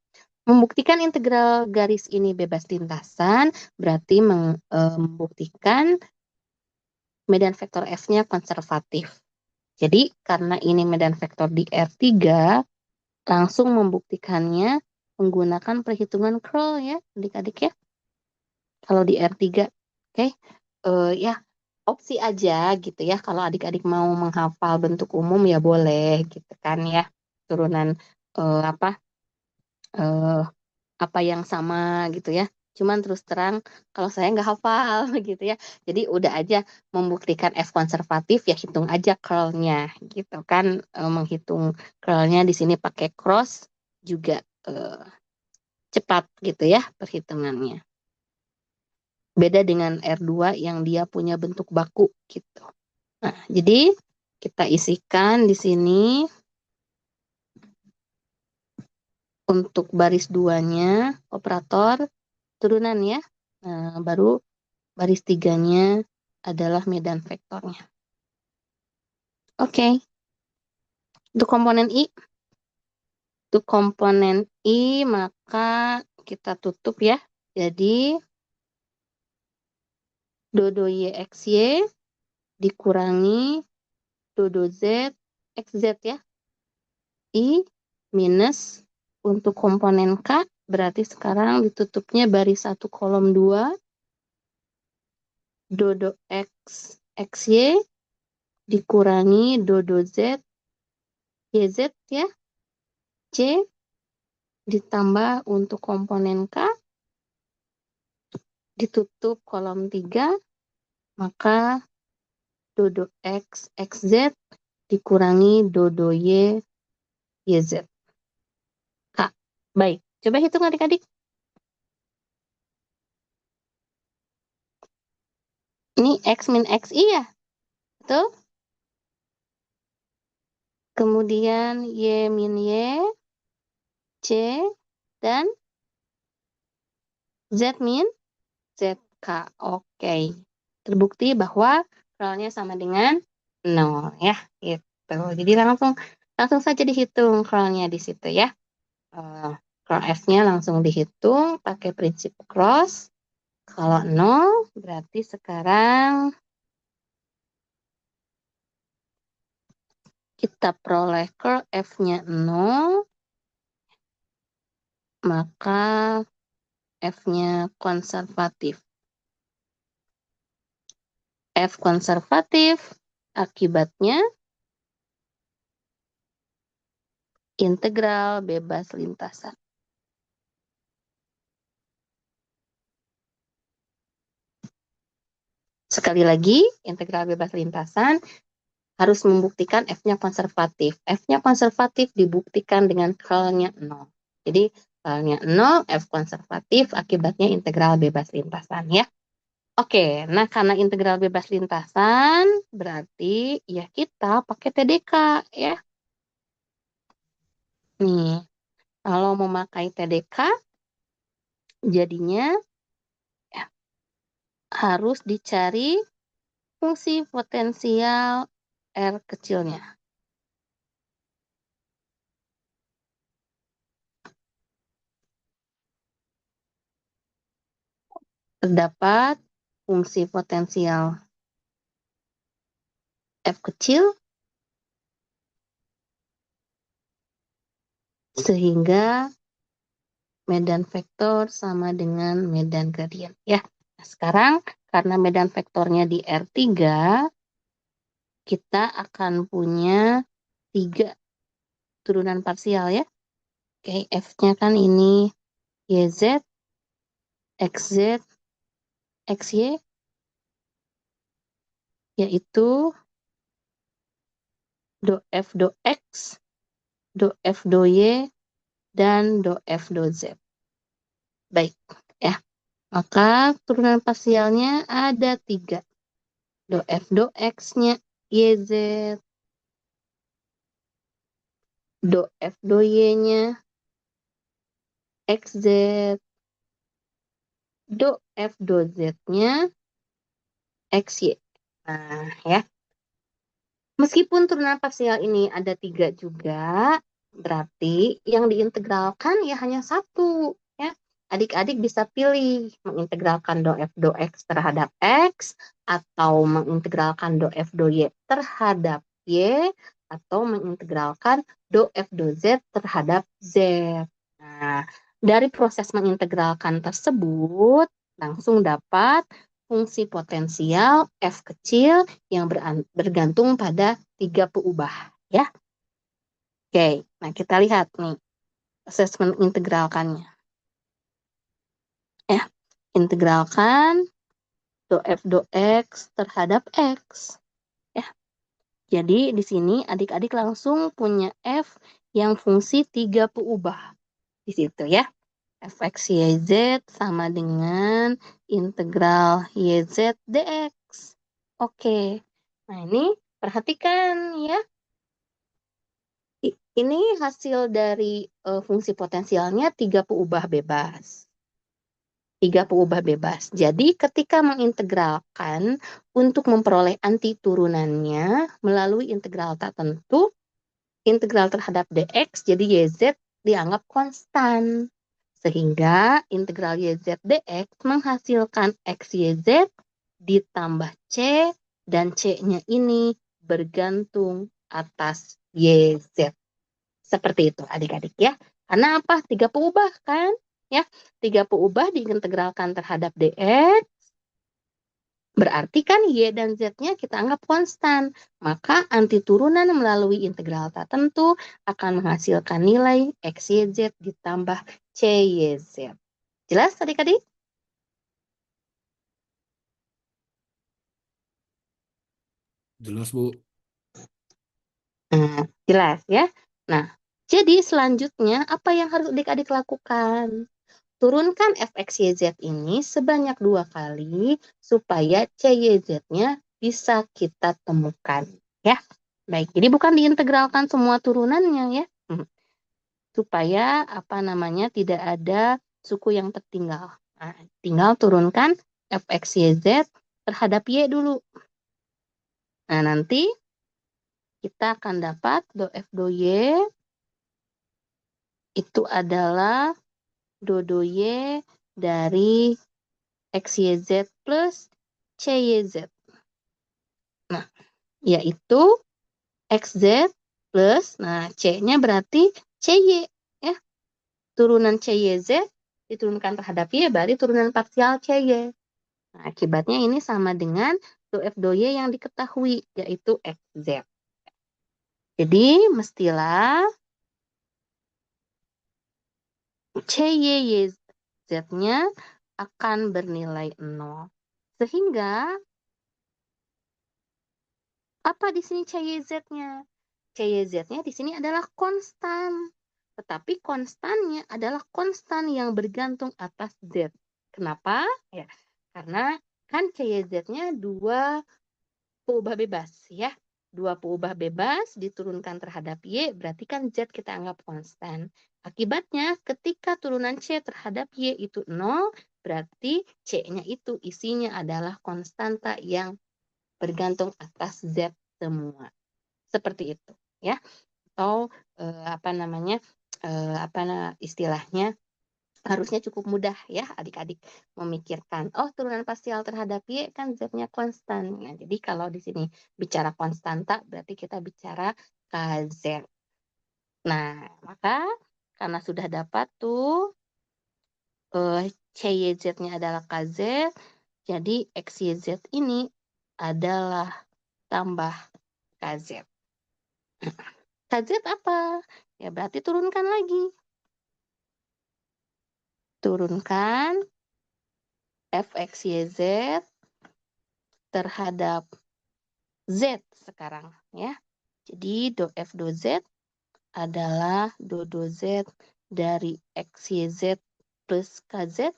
Membuktikan integral garis ini bebas lintasan berarti membuktikan medan vektor F-nya konservatif. Jadi karena ini medan vektor di R3, langsung membuktikannya menggunakan perhitungan curl ya, adik-adik ya. Kalau di R3, oke. Ya, opsi aja gitu ya. Kalau adik-adik mau menghafal bentuk umum ya boleh gitu kan ya. Turunan apa eh, apa yang sama gitu ya. Cuman terus terang kalau saya nggak hafal gitu ya. Jadi udah aja membuktikan F konservatif ya hitung aja curlnya gitu kan. Menghitung curlnya di sini pakai cross juga cepat gitu ya perhitungannya. Beda dengan R2 yang dia punya bentuk baku gitu. Nah, jadi kita isikan di sini untuk baris 2-nya operator turunan ya. Nah, baru baris 3-nya adalah medan vektornya. Oke, untuk komponen I. Untuk komponen I, maka kita tutup ya. Jadi, dodo YXY dikurangi dodo Z, XZ ya. I minus untuk komponen K, berarti sekarang ditutupnya baris 1 kolom 2, dodo X, XY dikurangi dodo Z, YZ ya, C ditambah untuk komponen K ditutup kolom 3, maka dodo X, XZ dikurangi dodo Y, YZ. Kak, baik. Coba hitung adik-adik. Ini X min XI ya? Betul? Kemudian Y min Y, C, dan Z min ZK. Oke. Terbukti bahwa curlnya sama dengan 0 ya. Gitu. Jadi langsung saja dihitung curlnya di situ ya. Curl F-nya langsung dihitung pakai prinsip cross. Kalau 0 berarti sekarang kita peroleh curl F-nya 0, maka F-nya konservatif. F konservatif akibatnya integral bebas lintasan. Sekali lagi, integral bebas lintasan harus membuktikan F-nya konservatif. F-nya konservatif dibuktikan dengan curl-nya 0. Jadi, curl-nya 0, F konservatif, akibatnya integral bebas lintasan ya. Oke, nah karena integral bebas lintasan, berarti ya kita pakai TDK ya. Nih, kalau memakai TDK, jadinya ya, harus dicari fungsi potensial R kecilnya. Terdapat fungsi potensial F kecil sehingga medan vektor sama dengan medan gradien ya. Nah, sekarang karena medan vektornya di R3, kita akan punya 3 turunan parsial ya. Oke, F-nya kan ini YZ, XZ, XY, yaitu do F do X, do F do Y, dan do F do Z. Baik, ya. Maka turunan parsialnya ada 3. Do F do X-nya YZ, do F do Y-nya XZ, do F do Z-nya XY. Nah, ya. Meskipun turunan parsial ini ada 3 juga, berarti yang diintegralkan ya hanya 1. Ya. Adik-adik bisa pilih mengintegralkan do F do X terhadap X, atau mengintegralkan do F do Y terhadap Y, atau mengintegralkan do F do Z terhadap Z. Nah, dari proses mengintegralkan tersebut, langsung dapat fungsi potensial F kecil yang bergantung pada 3 peubah. Ya. Oke, nah kita lihat nih asesmen integralkannya. Ya, integralkan do F do X terhadap X. Ya. Jadi di sini adik-adik langsung punya F yang fungsi 3 peubah di situ ya. Fx YZ sama dengan integral YZ dx. Oke, nah ini perhatikan ya. Ini hasil dari fungsi potensialnya 3 peubah bebas. 3 peubah bebas. Jadi ketika mengintegralkan untuk memperoleh anti turunannya melalui integral tak tentu, integral terhadap dx jadi YZ dianggap konstan. Sehingga integral YZ dx menghasilkan XYZ ditambah C, dan C-nya ini bergantung atas YZ. Seperti itu adik-adik ya. Karena apa? 3 peubah kan? Ya, 3 peubah diintegralkan terhadap dx, berarti kan Y dan Z-nya kita anggap konstan. Maka anti turunan melalui integral tak tentu akan menghasilkan nilai XYZ ditambah CYZ. Jelas adik-adik? Jelas, Bu. Nah, jelas ya. Nah, jadi selanjutnya apa yang harus adik-adik lakukan? Turunkan fxyz ini sebanyak 2 kali supaya cyz-nya bisa kita temukan. Ya, baik. Jadi bukan diintegralkan semua turunannya ya. Supaya apa namanya tidak ada suku yang tertinggal. Nah, tinggal turunkan fxyz terhadap y dulu. Nah, nanti kita akan dapat do f do y itu adalah do y dari xyz plus cyz. Nah, yaitu xz plus, nah c-nya berarti cy ya. Turunan cyz diturunkan terhadap y berarti turunan parsial cy. Nah, akibatnya ini sama dengan do f do y yang diketahui yaitu xz. Jadi mestilah cyz-nya akan bernilai 0. Sehingga apa di sini cyz-nya? cyz-nya di sini adalah konstan. Tetapi konstannya adalah konstan yang bergantung atas z. Kenapa? Ya, karena kan cyz-nya 2 peubah bebas ya. 2 peubah bebas diturunkan terhadap y, berarti kan z kita anggap konstan. Akibatnya ketika turunan c terhadap y itu 0, berarti c-nya itu isinya adalah konstanta yang bergantung atas z semua. Seperti itu ya. Atau apa namanya? Istilahnya harusnya cukup mudah ya adik-adik memikirkan. Oh, turunan parsial terhadap y kan z-nya konstan. Nah, jadi kalau di sini bicara konstanta berarti kita bicara kz. Nah, maka karena sudah dapat tuh cyz-nya adalah kz, jadi xyz ini adalah tambah kz. Kz apa? Ya berarti turunkan lagi. Turunkan fxyz terhadap z sekarang ya. Jadi do f do z adalah do z dari xyz plus kz.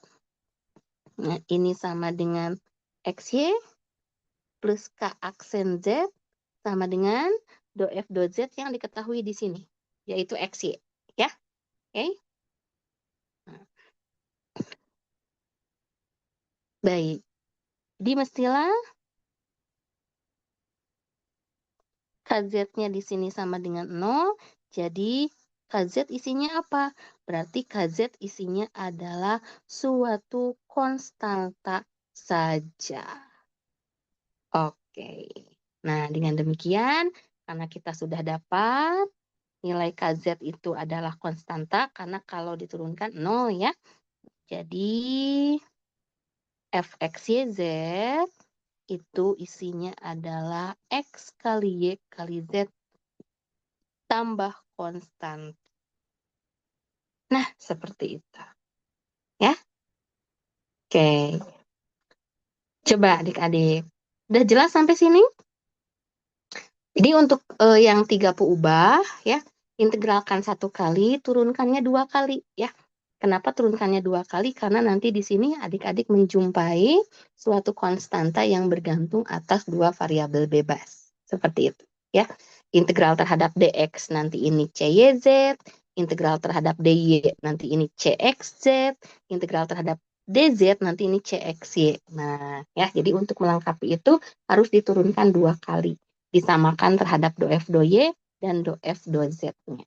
Nah, ini sama dengan xy plus k aksen z sama dengan do f do z yang diketahui di sini, yaitu xy. Ya, oke? Nah, baik. Jadi mestilah kz-nya di sini sama dengan 0, jadi kz isinya apa? Berarti kz isinya adalah suatu konstanta saja. Oke. Nah, dengan demikian, karena kita sudah dapat nilai kz itu adalah konstanta, karena kalau diturunkan 0 ya. Jadi, fxyz itu isinya adalah x kali y kali z tambah konstan. Nah, seperti itu. Ya, oke. Coba adik-adik. Udah jelas sampai sini? Jadi untuk yang 3 peubah, ya, integralkan 1 kali, turunkannya 2 kali. Ya. Kenapa turunkannya 2 kali? Karena nanti di sini adik-adik menjumpai suatu konstanta yang bergantung atas 2 variabel bebas. Seperti itu. Ya. Integral terhadap dx nanti ini cyz, integral terhadap dy nanti ini cxz, integral terhadap dz nanti ini cxy. Nah, ya, jadi untuk melengkapi itu harus diturunkan 2 kali. Disamakan terhadap do f do y dan do f do z-nya.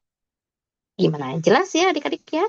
Gimana? Jelas ya adik-adik ya?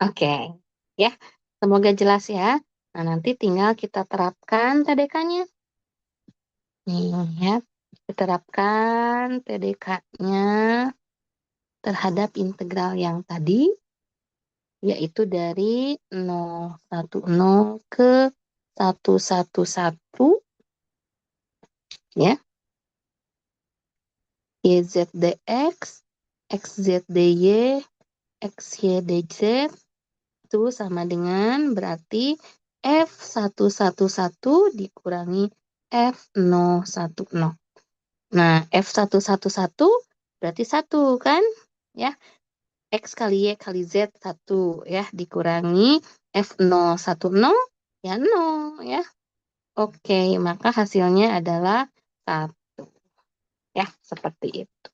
Oke, ya. Semoga jelas ya. Nah, nanti tinggal kita terapkan TDK-nya. Nih, ya. Diterapkan TDK-nya terhadap integral yang tadi, yaitu dari 010 ke 111, ya. YZ dx, XZ dy, XY dz itu sama dengan berarti F111 dikurangi F010. Nah, F111 berarti 1 kan? Ya, X kali Y kali Z 1 ya, dikurangi F010 ya 0 ya. Oke, maka hasilnya adalah 1. Ya, seperti itu.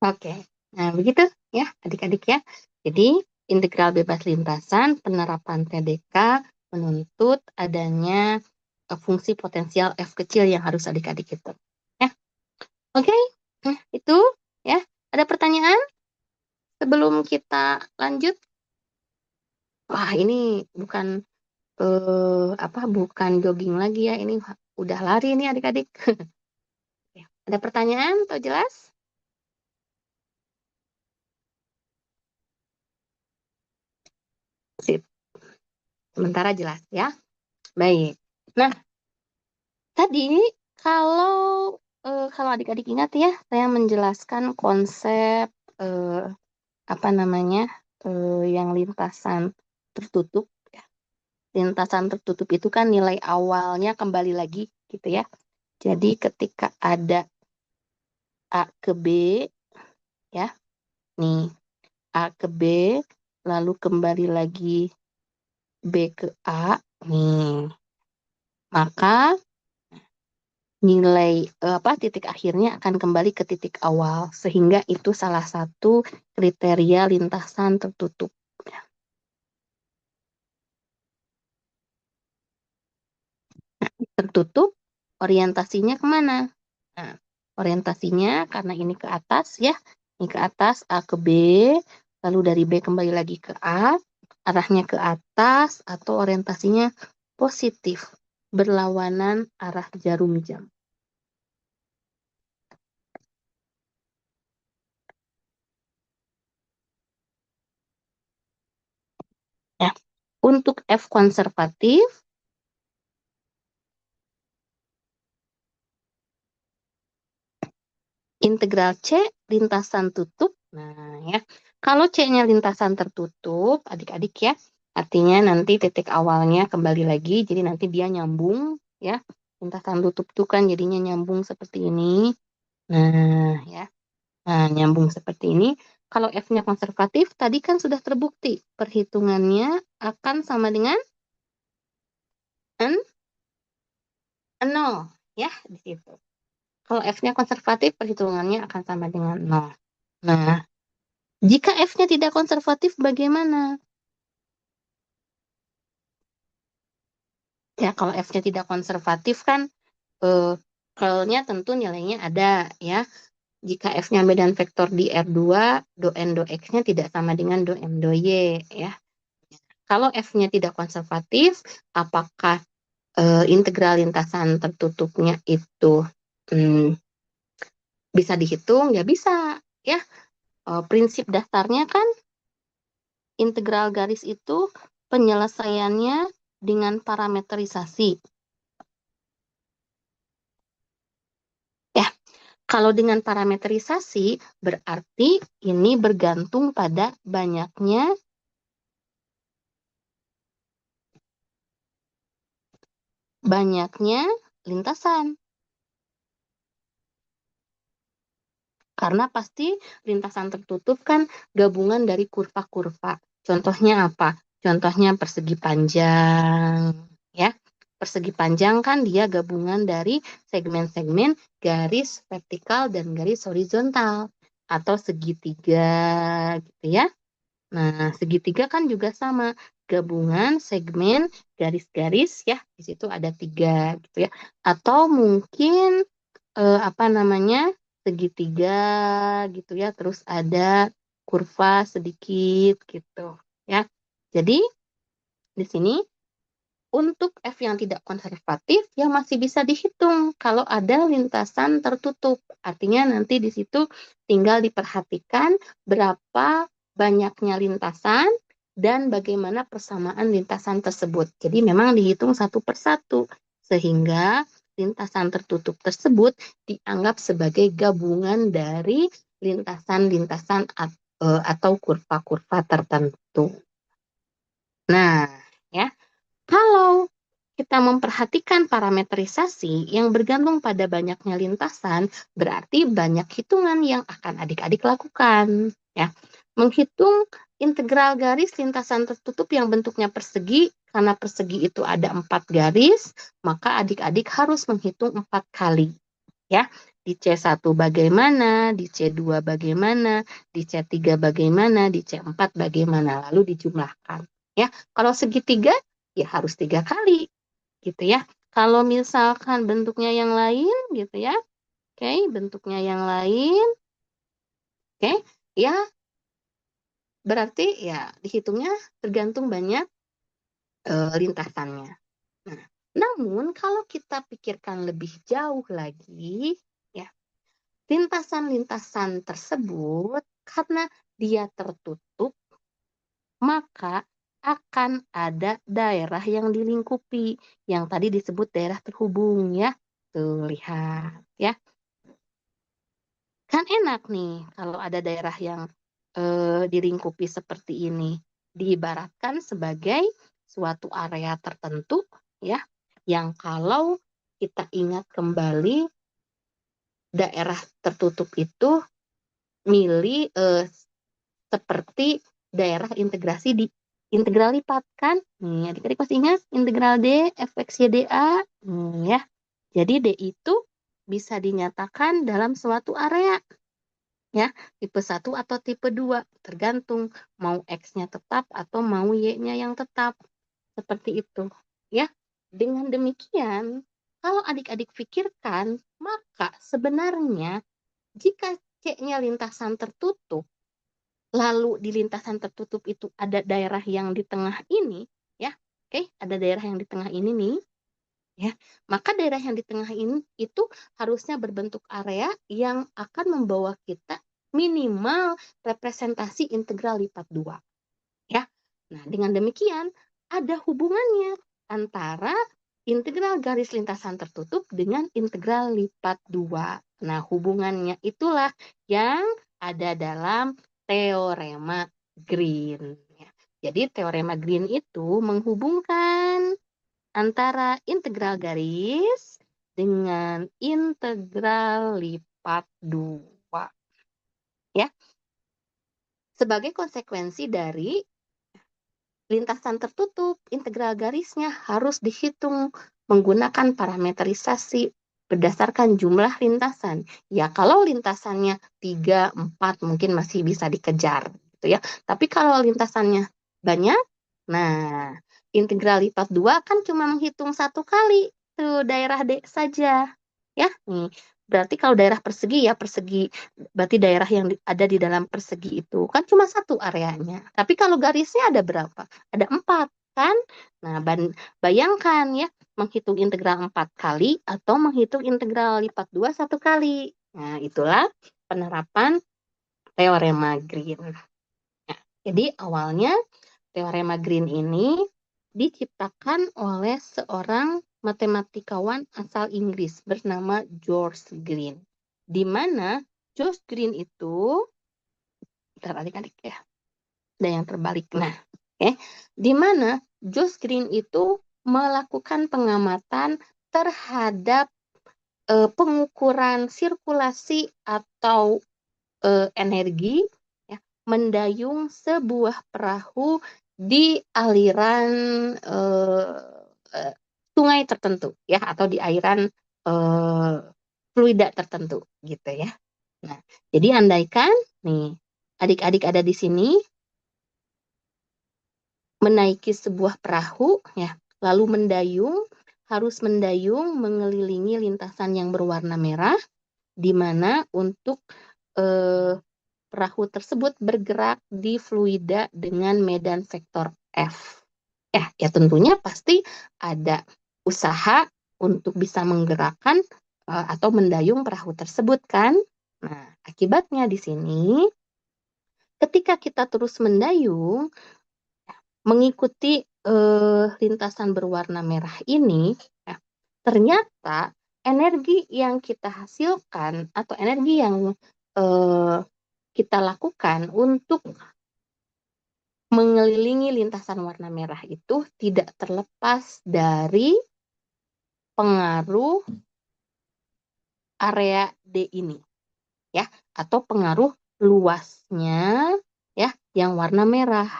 Oke, nah begitu ya adik-adik ya. Jadi integral bebas lintasan penerapan TDK menuntut adanya fungsi potensial F kecil yang harus adik-adik hitung. Ya, oke. Nah, itu ya. Ada pertanyaan sebelum kita lanjut? Wah, ini bukan bukan jogging lagi ya. Ini udah lari nih adik-adik. Ya, ada pertanyaan atau jelas? Sip. Sementara jelas ya. Baik. Nah, tadi kalau kalau adik-adik ingat ya, saya menjelaskan konsep eh, apa namanya yang lintasan tertutup. Ya. Lintasan tertutup itu kan nilai awalnya kembali lagi gitu ya. Jadi ketika ada A ke B ya, nih A ke B, lalu kembali lagi B ke A, nih maka nilai titik akhirnya akan kembali ke titik awal sehingga itu salah satu kriteria lintasan tertutup. Tertutup orientasinya kemana? Nah, orientasinya karena ini ke atas ya, ini ke atas A ke B, lalu dari B kembali lagi ke A, arahnya ke atas atau orientasinya positif, berlawanan arah jarum jam. Ya. Untuk F konservatif, integral C lintasan tutup. Nah, ya. Kalau C-nya lintasan tertutup, adik-adik ya, artinya nanti titik awalnya kembali lagi, jadi nanti dia nyambung ya. Lintasan tutup itu kan jadinya nyambung seperti ini. Nah, ya. Nah, nyambung seperti ini. Kalau F-nya konservatif, tadi kan sudah terbukti perhitungannya akan sama dengan N 0 ya di situ. Kalau F-nya konservatif, perhitungannya akan sama dengan 0. Nah, jika F-nya tidak konservatif, bagaimana? Ya, kalau F-nya tidak konservatif kan, curl-nya tentu nilainya ada, ya. Jika F-nya medan vektor di R2, do N do X-nya tidak sama dengan do M do Y, ya. Kalau F-nya tidak konservatif, apakah integral lintasan tertutupnya itu bisa dihitung? Ya bisa, ya. Prinsip dasarnya kan integral garis itu penyelesaiannya dengan parameterisasi? Ya, kalau dengan parameterisasi berarti ini bergantung pada banyaknya lintasan. Karena pasti lintasan tertutup kan gabungan dari kurva-kurva. Contohnya apa? Contohnya persegi panjang, ya. Persegi panjang kan dia gabungan dari segmen-segmen garis vertikal dan garis horizontal atau segitiga gitu ya. Nah, segitiga kan juga sama, gabungan segmen garis-garis ya, di situ ada 3 gitu ya. Atau mungkin apa namanya, segitiga gitu ya, terus ada kurva sedikit gitu ya. Jadi di sini untuk F yang tidak konservatif ya masih bisa dihitung kalau ada lintasan tertutup. Artinya nanti di situ tinggal diperhatikan berapa banyaknya lintasan dan bagaimana persamaan lintasan tersebut. Jadi memang dihitung satu persatu sehingga lintasan tertutup tersebut dianggap sebagai gabungan dari lintasan-lintasan atau kurva-kurva tertentu. Nah, ya. Kalau kita memperhatikan parameterisasi yang bergantung pada banyaknya lintasan, berarti banyak hitungan yang akan adik-adik lakukan. Ya. Menghitung integral garis lintasan tertutup yang bentuknya persegi, karena persegi itu ada 4 garis, maka adik-adik harus menghitung 4 kali. Ya. Di C1 bagaimana, di C2 bagaimana, di C3 bagaimana, di C4 bagaimana, lalu dijumlahkan. Ya, kalau segitiga ya harus 3 kali gitu ya. Kalau misalkan bentuknya yang lain gitu ya, oke, bentuknya yang lain, oke, ya berarti ya dihitungnya tergantung banyak lintasannya. Nah, namun kalau kita pikirkan lebih jauh lagi, ya lintasan-lintasan tersebut karena dia tertutup, maka akan ada daerah yang dilingkupi, yang tadi disebut daerah terhubung ya. Tuh, lihat ya. Kan enak nih kalau ada daerah yang dilingkupi seperti ini. Diibaratkan sebagai suatu area tertentu ya, yang kalau kita ingat kembali daerah tertutup itu seperti daerah integrasi di integral lipat kan? Nih, adik-adik masih ingat integral D fx YdA? Ya. Jadi D itu bisa dinyatakan dalam suatu area. Ya, tipe 1 atau tipe 2, tergantung mau X-nya tetap atau mau Y-nya yang tetap. Seperti itu. Ya. Dengan demikian, kalau adik-adik pikirkan, maka sebenarnya jika C-nya lintasan tertutup, lalu di lintasan tertutup itu ada daerah yang di tengah ini, ya, oke, ada daerah yang di tengah ini nih, ya, maka daerah yang di tengah ini itu harusnya berbentuk area yang akan membawa kita minimal representasi integral lipat 2, ya. Nah, dengan demikian ada hubungannya antara integral garis lintasan tertutup dengan integral lipat 2. Nah, hubungannya itulah yang ada dalam teorema Green. Jadi teorema Green itu menghubungkan antara integral garis dengan integral lipat 2. Ya. Sebagai konsekuensi dari lintasan tertutup, integral garisnya harus dihitung menggunakan parameterisasi berdasarkan jumlah lintasan. Ya, kalau lintasannya 3, 4 mungkin masih bisa dikejar gitu ya. Tapi kalau lintasannya banyak, nah integral lipat 2 kan cuma menghitung 1 kali tuh daerah D saja. Ya, nih. Berarti kalau daerah persegi ya persegi, berarti daerah yang ada di dalam persegi itu kan cuma 1 areanya. Tapi kalau garisnya ada berapa? Ada 4 kan? Nah, bayangkan ya, menghitung integral 4 kali atau menghitung integral lipat 2 1 kali. Nah, itulah penerapan teorema Green. Nah, jadi awalnya teorema Green ini diciptakan oleh seorang matematikawan asal Inggris bernama George Green. Di mana George Green itu, bentar adik-adik ya, ada yang terbalik. Nah, di mana George Green itu melakukan pengamatan terhadap pengukuran sirkulasi atau energi ya, mendayung sebuah perahu di aliran sungai tertentu ya, atau di aliran fluida tertentu gitu ya. Nah, jadi andaikan nih adik-adik ada di sini menaiki sebuah perahu ya, lalu harus mendayung mengelilingi lintasan yang berwarna merah, di mana untuk perahu tersebut bergerak di fluida dengan medan vektor F. Ya tentunya pasti ada usaha untuk bisa menggerakkan atau mendayung perahu tersebut kan. Nah, akibatnya di sini ketika kita terus mendayung mengikuti lintasan berwarna merah ini, ya, ternyata energi yang kita hasilkan atau energi yang kita lakukan untuk mengelilingi lintasan warna merah itu tidak terlepas dari pengaruh area D ini, ya, atau pengaruh luasnya, ya, yang warna merah.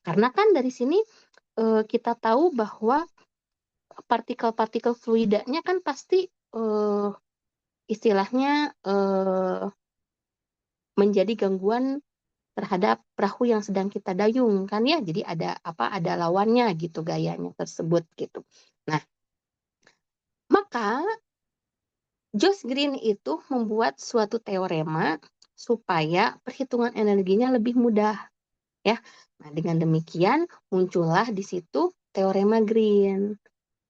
Karena kan dari sini kita tahu bahwa partikel-partikel fluidanya kan pasti istilahnya menjadi gangguan terhadap perahu yang sedang kita dayung kan ya, jadi ada lawannya gitu gayanya tersebut gitu. Nah, maka Josh Green itu membuat suatu teorema supaya perhitungan energinya lebih mudah ya. Nah, dengan demikian muncullah di situ teorema Green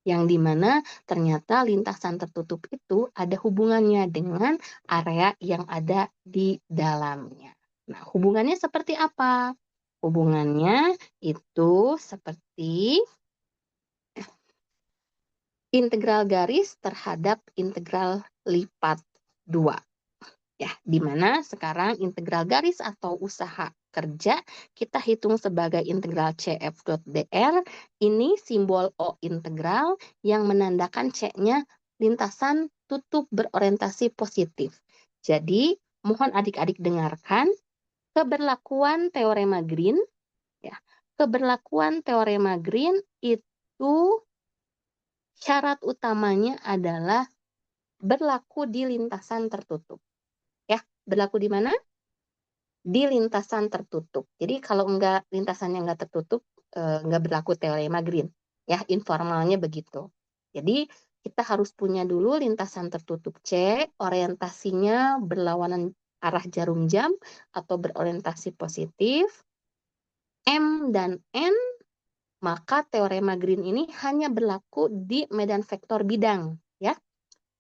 yang dimana ternyata lintasan tertutup itu ada hubungannya dengan area yang ada di dalamnya. Nah, hubungannya seperti apa? Hubungannya itu seperti integral garis terhadap integral lipat 2. Ya, di mana sekarang integral garis atau usaha kerja kita hitung sebagai integral CF.dr. Ini simbol O integral yang menandakan C-nya lintasan tutup berorientasi positif. Jadi, mohon adik-adik dengarkan keberlakuan teorema Green ya. Keberlakuan teorema Green itu syarat utamanya adalah berlaku di lintasan tertutup. Ya, berlaku di mana? Di lintasan tertutup. Jadi kalau lintasannya enggak tertutup, enggak berlaku teorema Green. Ya, informalnya begitu. Jadi kita harus punya dulu lintasan tertutup C, orientasinya berlawanan arah jarum jam atau berorientasi positif, M dan N, maka teorema Green ini hanya berlaku di medan vektor bidang. Ya,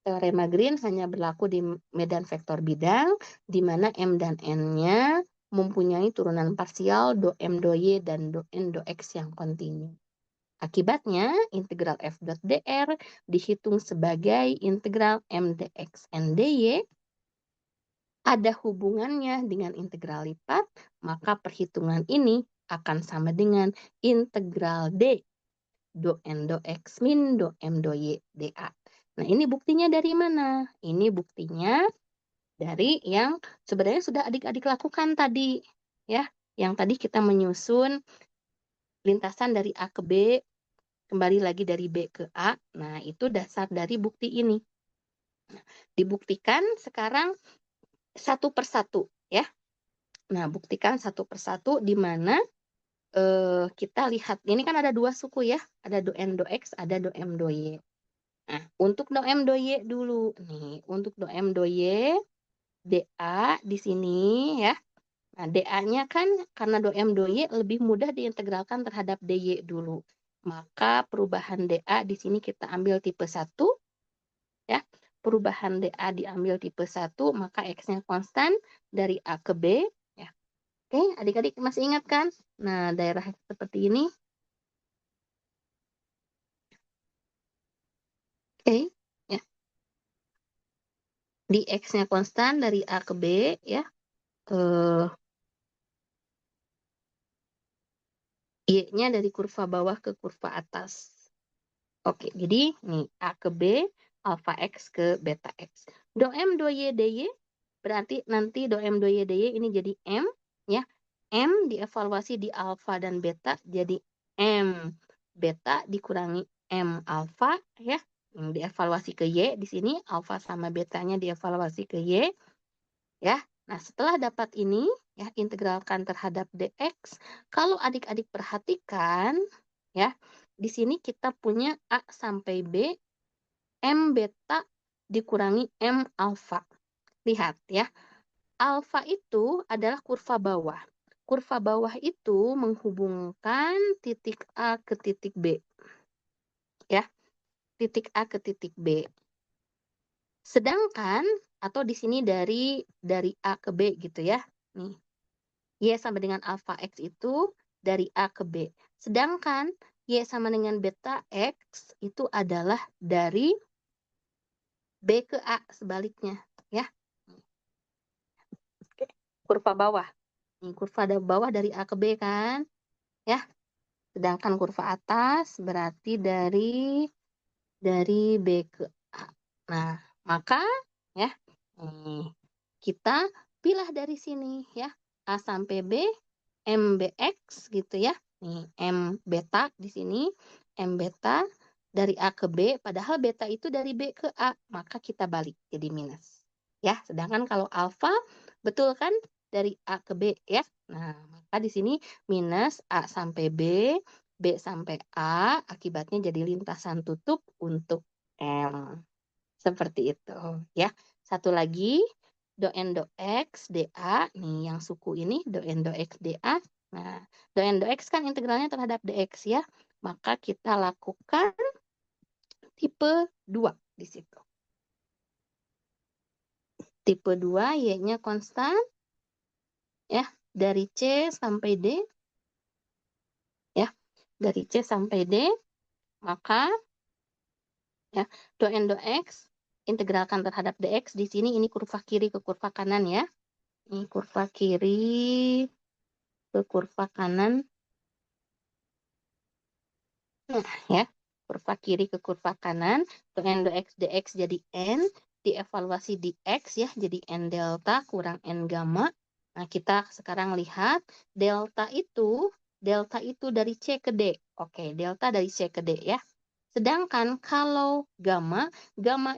teorema Green hanya berlaku di medan vektor bidang, di mana M dan N-nya mempunyai turunan parsial do M do Y dan do N do X yang kontinu. Akibatnya, integral F.dr dihitung sebagai integral M dx N dy ada hubungannya dengan integral lipat, maka perhitungan ini akan sama dengan integral D do N do X min do M do Y dA. Nah, ini buktinya dari mana? Ini buktinya dari yang sebenarnya sudah adik-adik lakukan tadi, ya. Yang tadi kita menyusun lintasan dari A ke B, kembali lagi dari B ke A. Nah, itu dasar dari bukti ini. Nah, dibuktikan sekarang satu persatu, ya. Nah, buktikan satu persatu di mana kita lihat, ini kan ada dua suku ya, ada do N do X, ada do M do Y. Nah, untuk do M do Y dulu nih, untuk do M do Y, DA di sini ya. Nah, DA-nya kan karena do M do Y lebih mudah diintegralkan terhadap DY dulu. Maka perubahan DA di sini kita ambil tipe 1 ya. Perubahan DA diambil tipe 1, maka X-nya konstan dari A ke B ya. Oke, adik-adik masih ingat kan? Nah, daerah seperti ini. Oke, ya. Di X-nya konstan dari A ke B, ya. Y-nya dari kurva bawah ke kurva atas. Oke, jadi nih A ke B, alpha X ke beta X. Do M, do Y, dy, berarti nanti do M, do Y, dy ini jadi M, ya. M dievaluasi di alpha dan beta, jadi M beta dikurangi M alpha, ya. Dievaluasi ke Y, di sini alpha sama betanya dievaluasi ke Y, ya. Nah, setelah dapat ini, ya, integralkan terhadap dx. Kalau adik-adik perhatikan, ya, di sini kita punya A sampai B, M beta dikurangi M alpha. Lihat, ya, alpha itu adalah kurva bawah. Kurva bawah itu menghubungkan titik A ke titik B, ya, titik A ke titik B. Sedangkan, atau di sini dari A ke B gitu ya, nih. Y sama dengan alpha X itu dari A ke B. Sedangkan Y sama dengan beta X itu adalah dari B ke A sebaliknya, ya. Kurva bawah. Ini kurva bawah dari A ke B kan, ya. Sedangkan kurva atas berarti dari B ke A. Nah, maka ya, kita pilih dari sini ya. A sampai B, MBX gitu ya. Nih, M beta di sini, M beta dari A ke B, padahal beta itu dari B ke A, maka kita balik jadi minus. Ya, sedangkan kalau alfa betul kan dari A ke B ya. Nah, maka di sini minus A sampai B, B sampai A, akibatnya jadi lintasan tutup untuk M. Seperti itu ya. Satu lagi, do N do X dA, nih yang suku ini do N do X dA. Nah, do N do X kan integralnya terhadap dx ya. Maka kita lakukan tipe 2 di situ. Tipe 2 Y-nya konstan ya, dari C sampai D ya. Dari C sampai D, maka ya, do N do X integralkan terhadap dx di sini, ini kurva kiri ke kurva kanan ya. Ini kurva kiri ke kurva kanan. Nah, ya, kurva kiri ke kurva kanan, do N do X dx jadi N, dievaluasi di X ya, jadi N delta kurang N gamma. Nah, kita sekarang lihat delta itu dari C ke D. Oke, delta dari C ke D ya. Sedangkan kalau gamma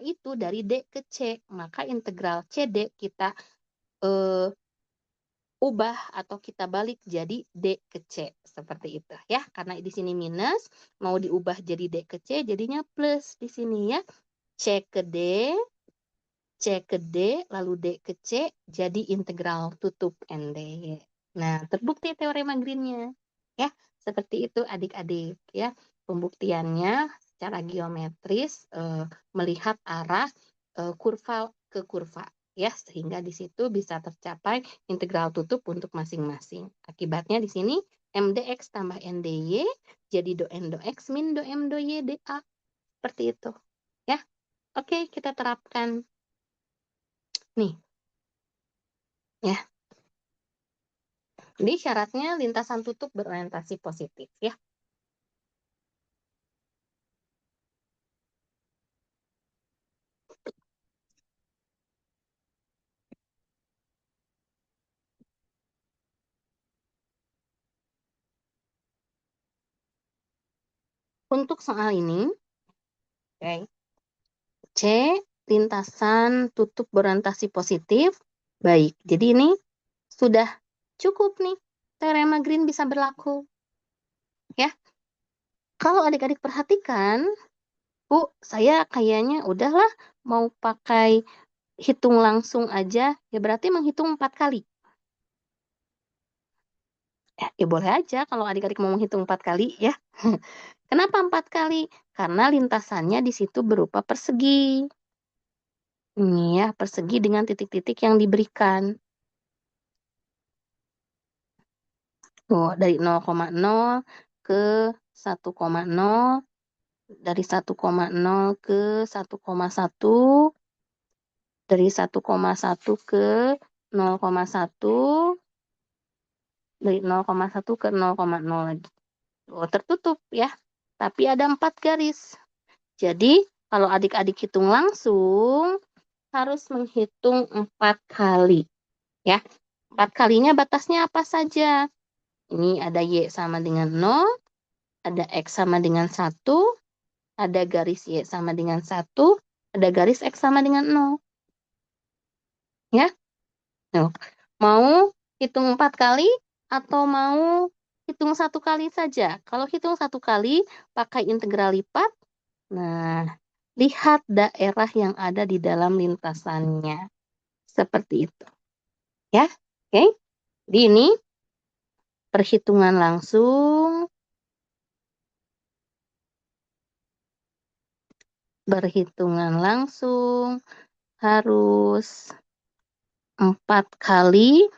itu dari D ke C, maka integral CD kita ubah atau kita balik jadi D ke C. Seperti itu ya. Karena di sini minus, mau diubah jadi D ke C, jadinya plus di sini ya. C ke D, C ke D, lalu D ke C, jadi integral tutup ND. Nah, terbukti teorema Green-nya. Ya, seperti itu adik-adik ya. Pembuktiannya secara geometris melihat arah kurva ke kurva ya, sehingga di situ bisa tercapai integral tutup untuk masing-masing. Akibatnya di sini MDX tambah NDY jadi do N do X min do M do Y dA. Seperti itu. Ya. Oke, kita terapkan. Nih, ya. Jadi syaratnya lintasan tutup berorientasi positif ya. Untuk soal ini, okay, C lintasan tutup berorientasi positif, baik. Jadi ini sudah cukup nih, teorema Green bisa berlaku. Ya, kalau adik-adik perhatikan, Bu, saya kayaknya udahlah mau pakai hitung langsung aja, ya berarti menghitung 4 kali. Ya boleh aja kalau adik-adik mau menghitung 4 kali ya. Kenapa 4 kali? Karena lintasannya di situ berupa persegi. Ini ya, persegi dengan titik-titik yang diberikan. Tuh, dari 0,0 ke 1,0, dari 1,0 ke 1,1, dari 1,1 ke 0,1, dari 0,1 ke 0,0 lagi. Oh, tertutup ya. Tapi ada 4 garis. Jadi, kalau adik-adik hitung langsung, harus menghitung 4 kali. Ya, 4 kalinya batasnya apa saja? Ini ada Y sama dengan 0, ada X sama dengan 1, ada garis Y sama dengan 1, ada garis X sama dengan 0. Ya, Tuh. Mau hitung 4 kali atau mau hitung 1 kali saja? Kalau hitung 1 kali, pakai integral lipat. Nah, lihat daerah yang ada di dalam lintasannya. Seperti itu. Ya, oke. Jadi ini perhitungan langsung. Berhitungan langsung harus 4 kali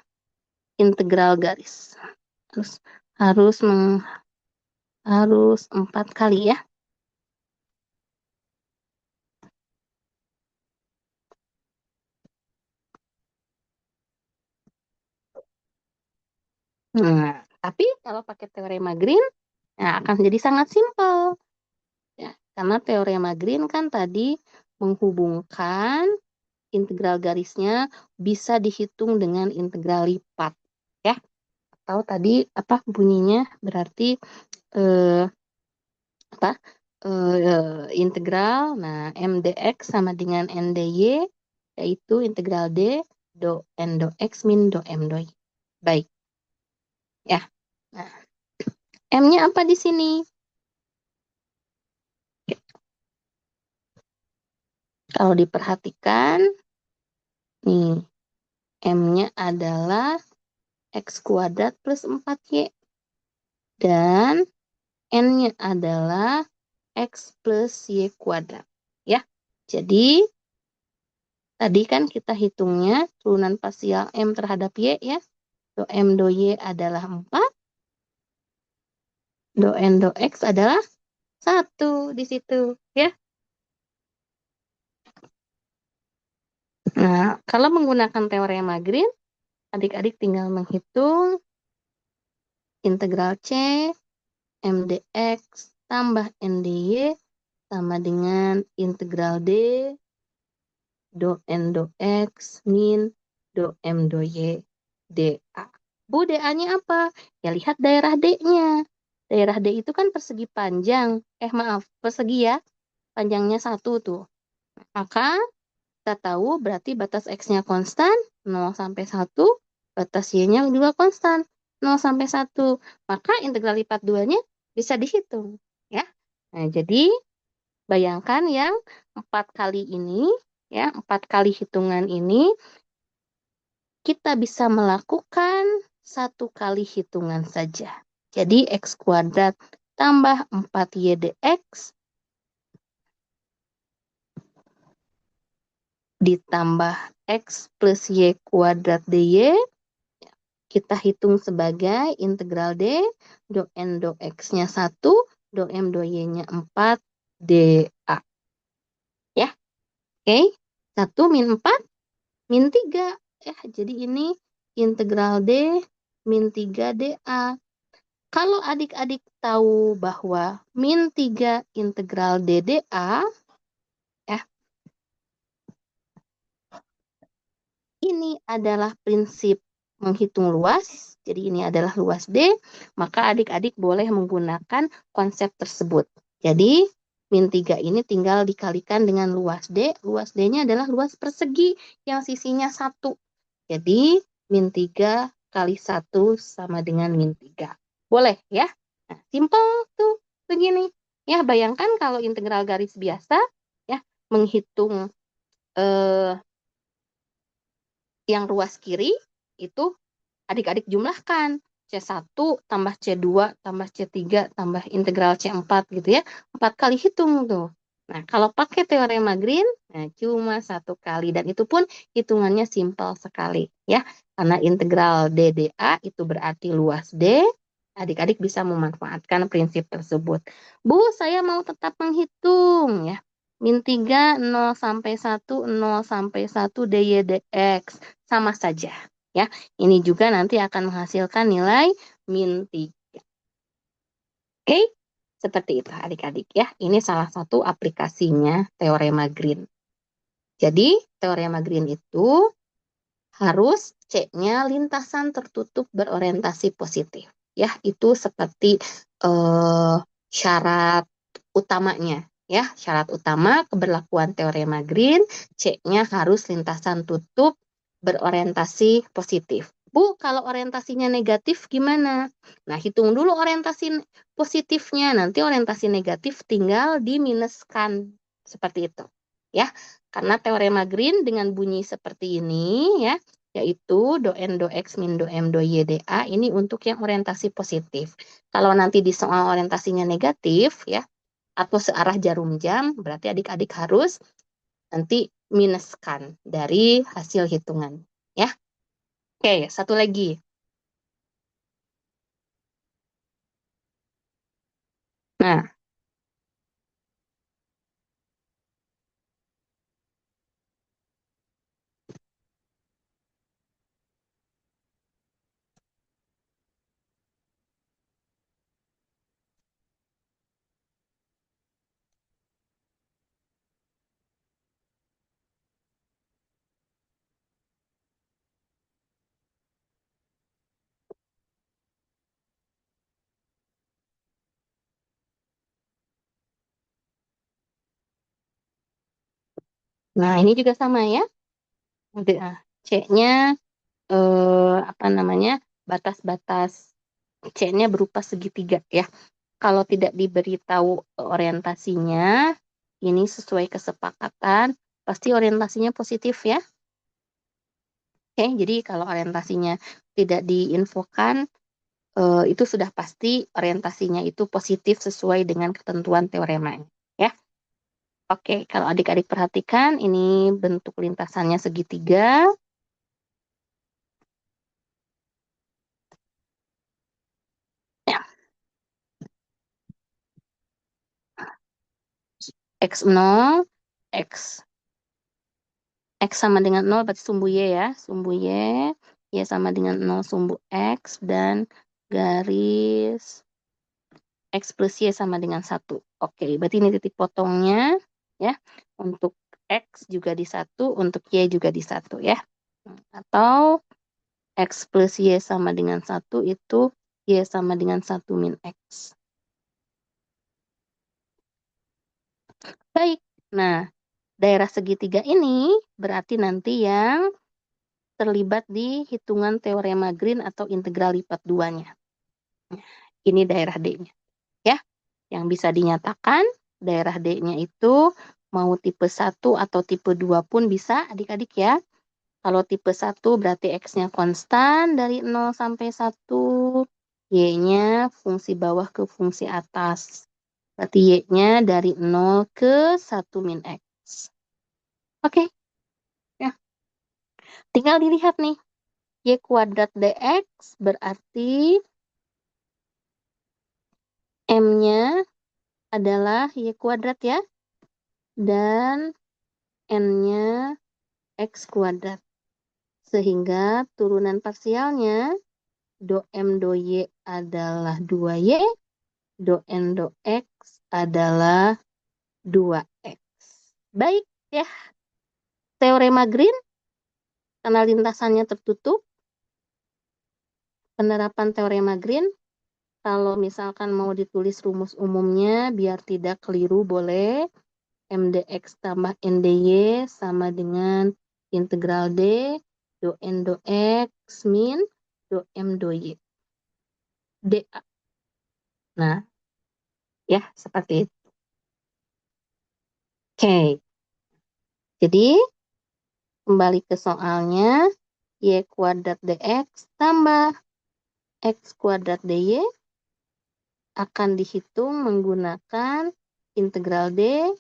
integral garis. Harus harus 4 kali ya. Nah, tapi kalau pakai teorema Green, nah akan jadi sangat simpel. Ya, karena teorema Green kan tadi menghubungkan integral garisnya bisa dihitung dengan integral lipat. Ya, atau tadi apa bunyinya berarti integral, nah MDX sama dengan NDY, yaitu integral D do N do X min do M do Y. Baik. Ya. Nah, M-nya apa di sini? Kalau diperhatikan, nih, M-nya adalah X kuadrat plus 4Y. Dan N-nya adalah X plus Y kuadrat. Ya, jadi tadi kan kita hitungnya turunan parsial M terhadap Y ya. Do M do Y adalah 4. Do N do X adalah 1 di situ. Ya. Nah, kalau menggunakan teorema Green, adik-adik tinggal menghitung integral C MDX tambah NDY sama dengan integral D do N do X min do M do Y dA. Bu, dA-nya apa? Ya lihat daerah D-nya. Daerah D itu kan persegi panjang. Maaf, persegi ya. Panjangnya 1 tuh. Maka kita tahu berarti batas X-nya konstan 0 sampai 1. Batas Y-nya juga konstan 0 sampai 1. Maka integral lipat 2-nya bisa dihitung. Ya. Nah, jadi bayangkan yang 4 kali ini, ya 4 kali hitungan ini, kita bisa melakukan 1 kali hitungan saja. Jadi X kuadrat tambah 4Y dx ditambah X plus Y kuadrat dy, kita hitung sebagai integral D, do N do X-nya 1, do M do Y-nya 4, dA. Ya, oke. 1 min 4, min 3. Jadi ini integral D min 3 dA. Kalau adik-adik tahu bahwa min 3 integral D dA, ya, ini adalah prinsip menghitung luas. Jadi ini adalah luas D, maka adik-adik boleh menggunakan konsep tersebut. Jadi min 3 ini tinggal dikalikan dengan luas D. Luas D-nya adalah luas persegi yang sisinya 1. Jadi min 3 kali 1 sama dengan min 3. Boleh ya? Nah, simpel tuh begini. Ya, bayangkan kalau integral garis biasa, ya, menghitung yang ruas kiri itu adik-adik jumlahkan. C1 tambah C2 tambah C3 tambah integral C4 gitu ya. 4 kali hitung tuh. Nah, kalau pakai teorema Green, nah cuma 1 kali. Dan itu pun hitungannya simpel sekali ya. Karena integral D dA itu berarti luas D Adik-adik bisa memanfaatkan prinsip tersebut. Bu, saya mau tetap menghitung ya. Min 3, 0 sampai 1, 0 sampai 1 dy dx. Sama saja ya. Ini juga nanti akan menghasilkan nilai min 3. Oke, seperti itu adik-adik ya. Ini salah satu aplikasinya teorema Green. Jadi, teorema Green itu harus C-nya lintasan tertutup berorientasi positif. Ya, itu seperti syarat utamanya. Ya, syarat utama keberlakuan teorema Green, C-nya harus lintasan tutup berorientasi positif. Bu, kalau orientasinya negatif gimana? Nah, hitung dulu orientasi positifnya. Nanti orientasi negatif tinggal diminuskan. Seperti itu. Ya, karena teorema Green dengan bunyi seperti ini, ya, yaitu do n do x min do m do y dA ini untuk yang orientasi positif. Kalau nanti di soal orientasinya negatif ya atau searah jarum jam, berarti adik-adik harus nanti minuskan dari hasil hitungan ya. Oke, satu lagi. Nah, ini juga sama ya. C-nya apa namanya? Batas-batas C-nya berupa segitiga ya. Kalau tidak diberitahu orientasinya, ini sesuai kesepakatan, pasti orientasinya positif ya. Oke, jadi kalau orientasinya tidak diinfokan, itu sudah pasti orientasinya itu positif sesuai dengan ketentuan teorema. Ya. Oke, kalau adik-adik perhatikan, ini bentuk lintasannya segitiga. Ya, X0, X sama dengan 0 berarti sumbu Y ya. Sumbu Y sama dengan 0 sumbu X, dan garis X plus Y sama dengan 1. Oke, berarti ini titik potongnya ya. Untuk X juga di 1, untuk Y juga di 1 ya. Atau X plus Y sama dengan 1 itu Y sama dengan 1 min X. Baik, nah daerah segitiga ini berarti nanti yang terlibat di hitungan teorema Green atau integral lipat duanya. Ini daerah D-nya. Ya, yang bisa dinyatakan daerah D-nya itu mau tipe 1 atau tipe 2 pun bisa adik-adik ya. Kalau tipe 1 berarti X-nya konstan dari 0 sampai 1, Y-nya fungsi bawah ke fungsi atas. Berarti Y-nya dari 0 ke 1 min X. Oke, ya. Tinggal dilihat nih. Y kuadrat dx berarti M-nya adalah Y kuadrat ya. Dan N-nya X kuadrat. Sehingga turunan parsialnya do M do Y adalah 2Y, do N do X adalah 2X. Baik ya, teorema Green karena lintasannya tertutup. Penerapan teorema Green, kalau misalkan mau ditulis rumus umumnya biar tidak keliru boleh MDX tambah NDY sama dengan integral D do N do X min do M do Y. DA. Nah, ya seperti itu. Oke, jadi kembali ke soalnya, Y kuadrat DX tambah X kuadrat DY akan dihitung menggunakan integral D,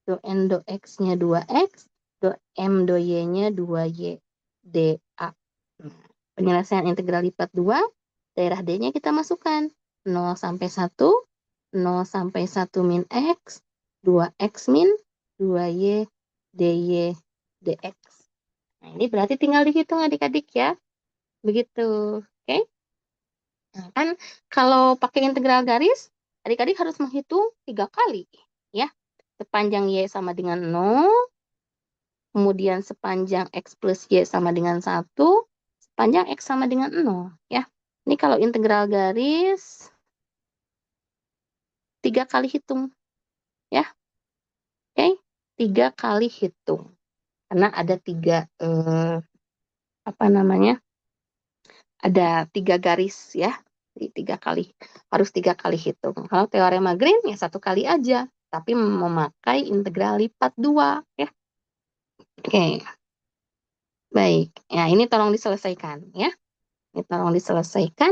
do N do X-nya 2X, do M do Y-nya 2Y, dA. Nah, penyelesaian integral lipat 2, daerah D-nya kita masukkan. 0 sampai 1, 0 sampai 1 min X, 2X min, 2Y, DY, DX. Nah, ini berarti tinggal dihitung adik-adik ya. Begitu. Oke? Nah, kan kalau pakai integral garis, adik-adik harus menghitung 3 kali. Ya. Sepanjang Y sama dengan 0, kemudian sepanjang X plus Y sama dengan 1, sepanjang X sama dengan 0. Ya. Ini kalau integral garis, 3 kali hitung. Ya. Oke? 3 kali hitung. Karena ada 3, apa namanya, ada 3 garis ya. Jadi 3 kali, harus 3 kali hitung. Kalau teorema Green ya 1 kali aja. Tapi memakai integral lipat 2. Ya. Oke. Baik. Ya, ini tolong diselesaikan ya. Ini tolong diselesaikan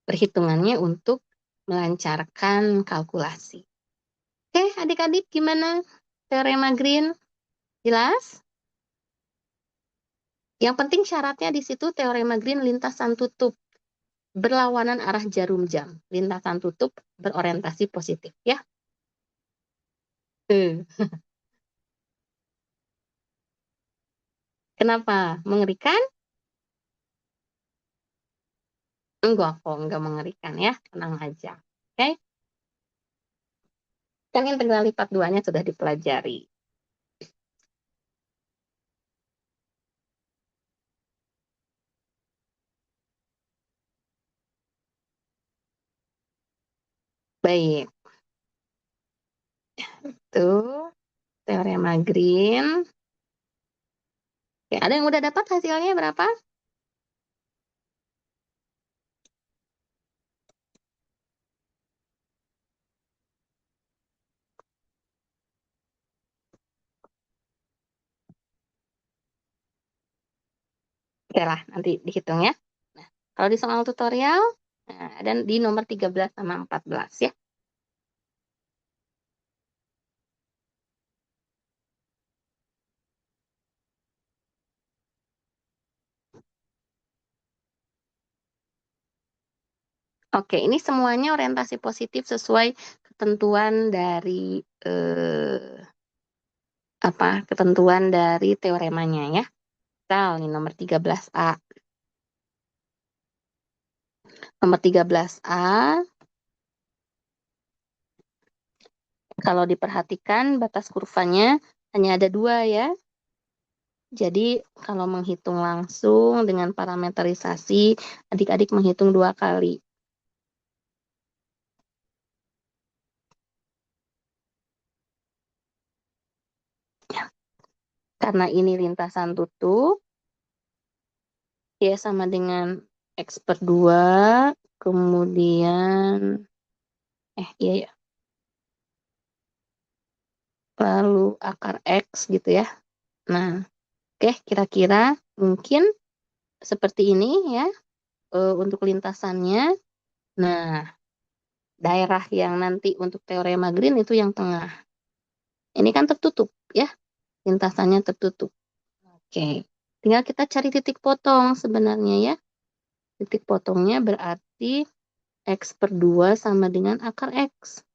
perhitungannya untuk melancarkan kalkulasi. Oke, adik-adik gimana? Teorema Green jelas? Yang penting syaratnya di situ teorema Green lintasan tutup berlawanan arah jarum jam. Lintasan tutup berorientasi positif ya. Kenapa? Mengerikan? Enggak kok, enggak mengerikan ya. Tenang aja. Oke? Kan integral lipat duanya sudah dipelajari. Baik. Tuh, teorema Green. Oke, ada yang udah dapat hasilnya berapa? Oke lah, nanti dihitung ya. Nah, kalau di soal tutorial, nah, ada di nomor 13 sama 14 ya. Oke, ini semuanya orientasi positif sesuai ketentuan dari ketentuan dari teoremanya ya. Misal nih nomor 13A. Nomor 13A, kalau diperhatikan batas kurvanya hanya ada 2 ya. Jadi kalau menghitung langsung dengan parameterisasi, adik-adik menghitung 2 kali. Karena ini lintasan tutup, ya sama dengan X per 2, kemudian, iya ya, lalu akar X gitu ya. Nah, oke, kira-kira mungkin seperti ini ya untuk lintasannya. Nah, daerah yang nanti untuk teorema Green itu yang tengah. Ini kan tertutup ya, lintasannya tertutup. Oke, tinggal kita cari titik potong sebenarnya ya. Titik potongnya berarti X per 2 sama dengan akar X.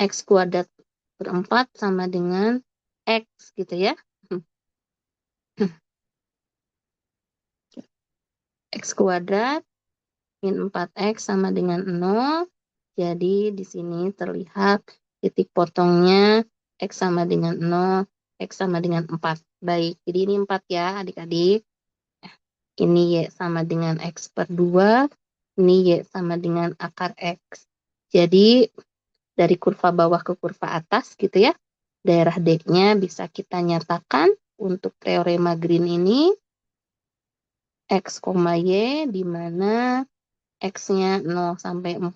X kuadrat per 4 sama dengan X gitu ya. X kuadrat min 4X sama dengan 0. Jadi di sini terlihat titik potongnya X sama dengan 0, X sama dengan 4. Baik, jadi ini 4 ya adik-adik. Ini Y sama dengan X per 2, ini Y sama dengan akar X. Jadi dari kurva bawah ke kurva atas gitu ya, daerah D-nya bisa kita nyatakan untuk teorema Green ini X, Y, di mana X-nya 0 sampai 4,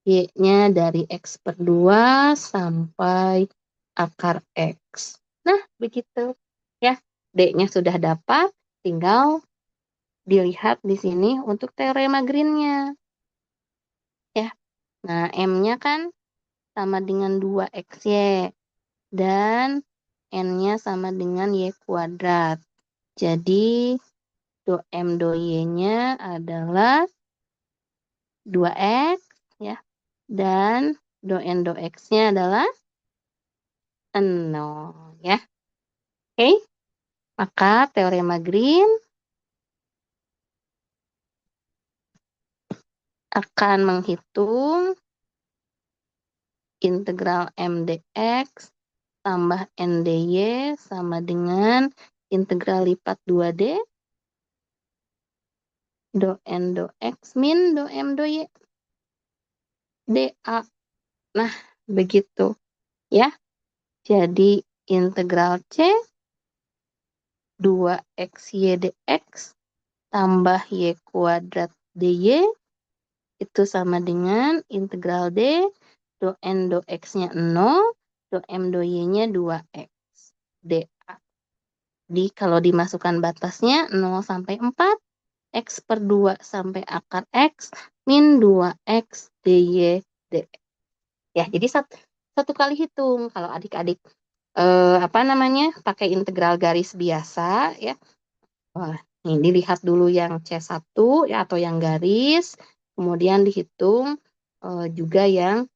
Y-nya dari X per 2 sampai akar X. Nah, begitu. Ya, D-nya sudah dapat, tinggal dilihat di sini untuk teorema Green-nya. Ya, nah M-nya kan sama dengan 2XY. Dan N-nya sama dengan Y kuadrat. Jadi, do M do Y-nya adalah 2X, ya. Dan do N do X-nya adalah 0, ya. Oke, maka teorema Green akan menghitung integral M dx tambah N dy sama dengan integral lipat 2D do N do X min do M do Y dA. Nah, begitu ya. Jadi integral C 2XY dx tambah Y kuadrat dy itu sama dengan integral D do N do X-nya 0, do M do Y-nya 2X dA. Jadi kalau dimasukkan batasnya 0 sampai 4, X per 2 sampai akar X, min 2X dy dx. Ya, jadi satu kali hitung. Kalau adik-adik pakai integral garis biasa, ya. Wah, ini dilihat dulu yang C1 ya, atau yang garis, kemudian dihitung juga yang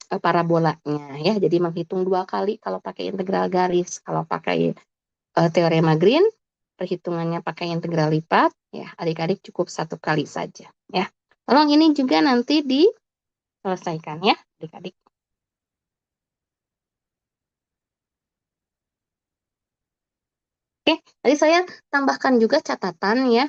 parabolanya, ya. Jadi menghitung 2 kali kalau pakai integral garis. Kalau pakai teorema Green, perhitungannya pakai integral lipat, ya adik-adik cukup 1 kali saja, ya. Tolong ini juga nanti diselesaikan, ya adik-adik. Oke, tadi saya tambahkan juga catatan, ya.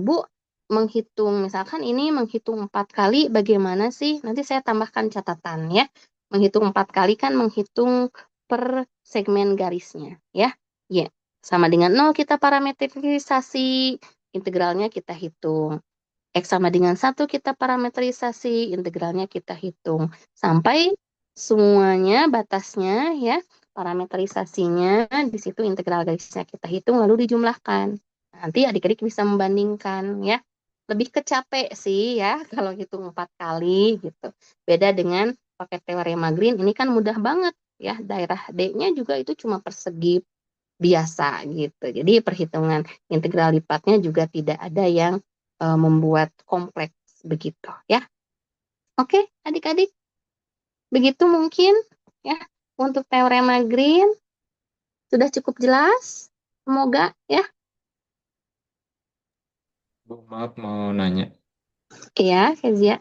Bu, misalkan ini menghitung 4 kali, bagaimana sih? Nanti saya tambahkan catatan, ya. Menghitung 4 kali kan menghitung per segmen garisnya, ya. Ya, sama dengan 0 kita parametrisasi, integralnya kita hitung. X sama dengan 1 kita parametrisasi, integralnya kita hitung. Sampai semuanya, batasnya, ya, parametrisasinya, di situ integral garisnya kita hitung, lalu dijumlahkan. Nanti adik-adik bisa membandingkan, ya. Lebih kecapek sih, ya, kalau hitung 4 kali, gitu. Beda dengan pakai teorema Green, ini kan mudah banget, ya. Daerah D-nya juga itu cuma persegi biasa, gitu. Jadi perhitungan integral lipatnya juga tidak ada yang membuat kompleks, begitu, ya. Oke, adik-adik. Begitu mungkin, ya, untuk teorema Green. Sudah cukup jelas? Semoga, ya. Bu, maaf mau nanya. Iya, Kezia.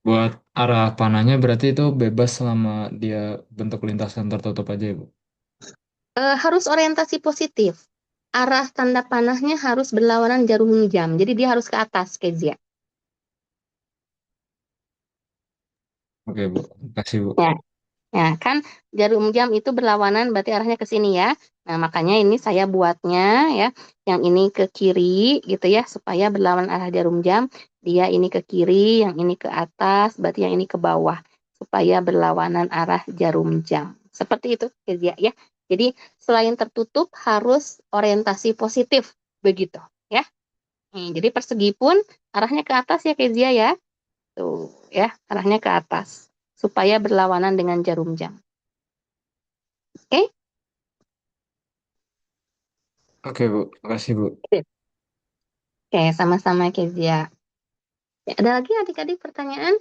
Buat arah panahnya berarti itu bebas selama dia bentuk lintasan tertutup aja ya, Bu? Harus orientasi positif. Arah tanda panahnya harus berlawanan jarum jam. Jadi dia harus ke atas, Kezia. Oke, Bu. Makasih, Bu. Ya. Ya, kan jarum jam itu berlawanan, berarti arahnya ke sini, ya. Nah, makanya ini saya buatnya, ya, yang ini ke kiri, gitu ya, supaya berlawanan arah jarum jam. Dia ini ke kiri, yang ini ke atas, berarti yang ini ke bawah, supaya berlawanan arah jarum jam. Seperti itu, Kezia, ya. Jadi, selain tertutup, harus orientasi positif, begitu, ya. Jadi persegi pun arahnya ke atas, ya, Kezia, ya. Tuh, ya, arahnya ke atas supaya berlawanan dengan jarum jam. Oke? Oke, Bu. Makasih, Bu. Oke, sama-sama Kezia. Ya, ada lagi adik-adik pertanyaan?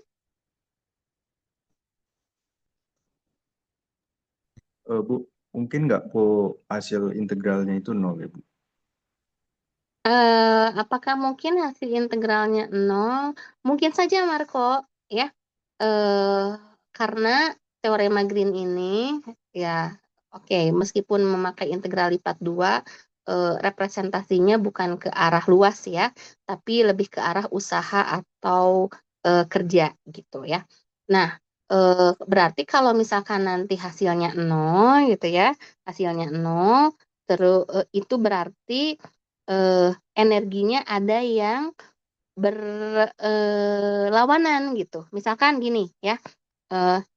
Bu, mungkin nggak Bu hasil integralnya itu nol ya Bu? Apakah mungkin hasil integralnya 0? Mungkin saja, Marco, ya. Karena teorema Green ini, ya, oke, meskipun memakai integral lipat 2, representasinya bukan ke arah luas, ya, tapi lebih ke arah usaha atau kerja, gitu, ya. Nah, berarti kalau misalkan nanti hasilnya 0, gitu ya, hasilnya 0, terus itu berarti energinya ada yang berlawanan, gitu. Misalkan gini, ya.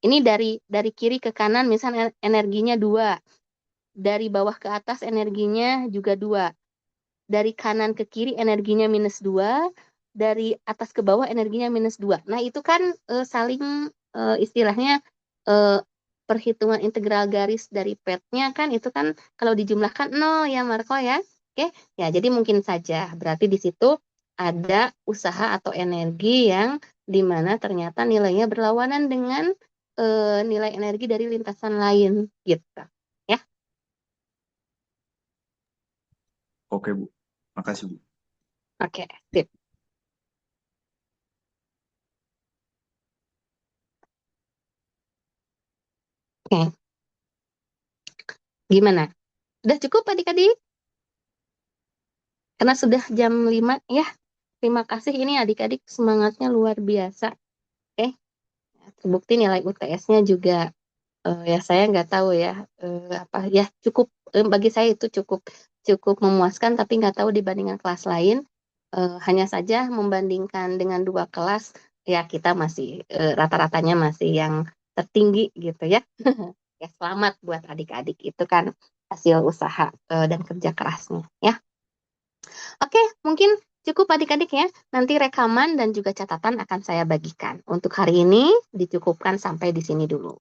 Ini dari kiri ke kanan, misalnya energinya 2. Dari bawah ke atas energinya juga 2. Dari kanan ke kiri energinya minus 2. Dari atas ke bawah energinya minus 2. Nah, itu kan saling istilahnya perhitungan integral garis dari PET-nya kan itu kan kalau dijumlahkan 0 ya Marco ya. Oke, ya jadi mungkin saja berarti di situ ada usaha atau energi yang dimana ternyata nilainya berlawanan dengan nilai energi dari lintasan lain gitu. Ya, Oke, Bu. Makasih, Bu. oke, sip. Oke, gimana? Udah cukup adik-adik? Karena sudah jam 5 ya. Terima kasih ini adik-adik semangatnya luar biasa. Oke, terbukti nilai UTS-nya juga ya saya nggak tahu ya apa ya cukup bagi saya itu cukup cukup memuaskan tapi nggak tahu dibandingkan kelas lain. Hanya saja membandingkan dengan 2 kelas ya kita masih rata-ratanya masih yang tertinggi gitu ya. Ya selamat buat adik-adik itu kan hasil usaha dan kerja kerasnya ya. Oke, mungkin cukup adik-adik ya. Nanti rekaman dan juga catatan akan saya bagikan. Untuk hari ini dicukupkan sampai di sini dulu.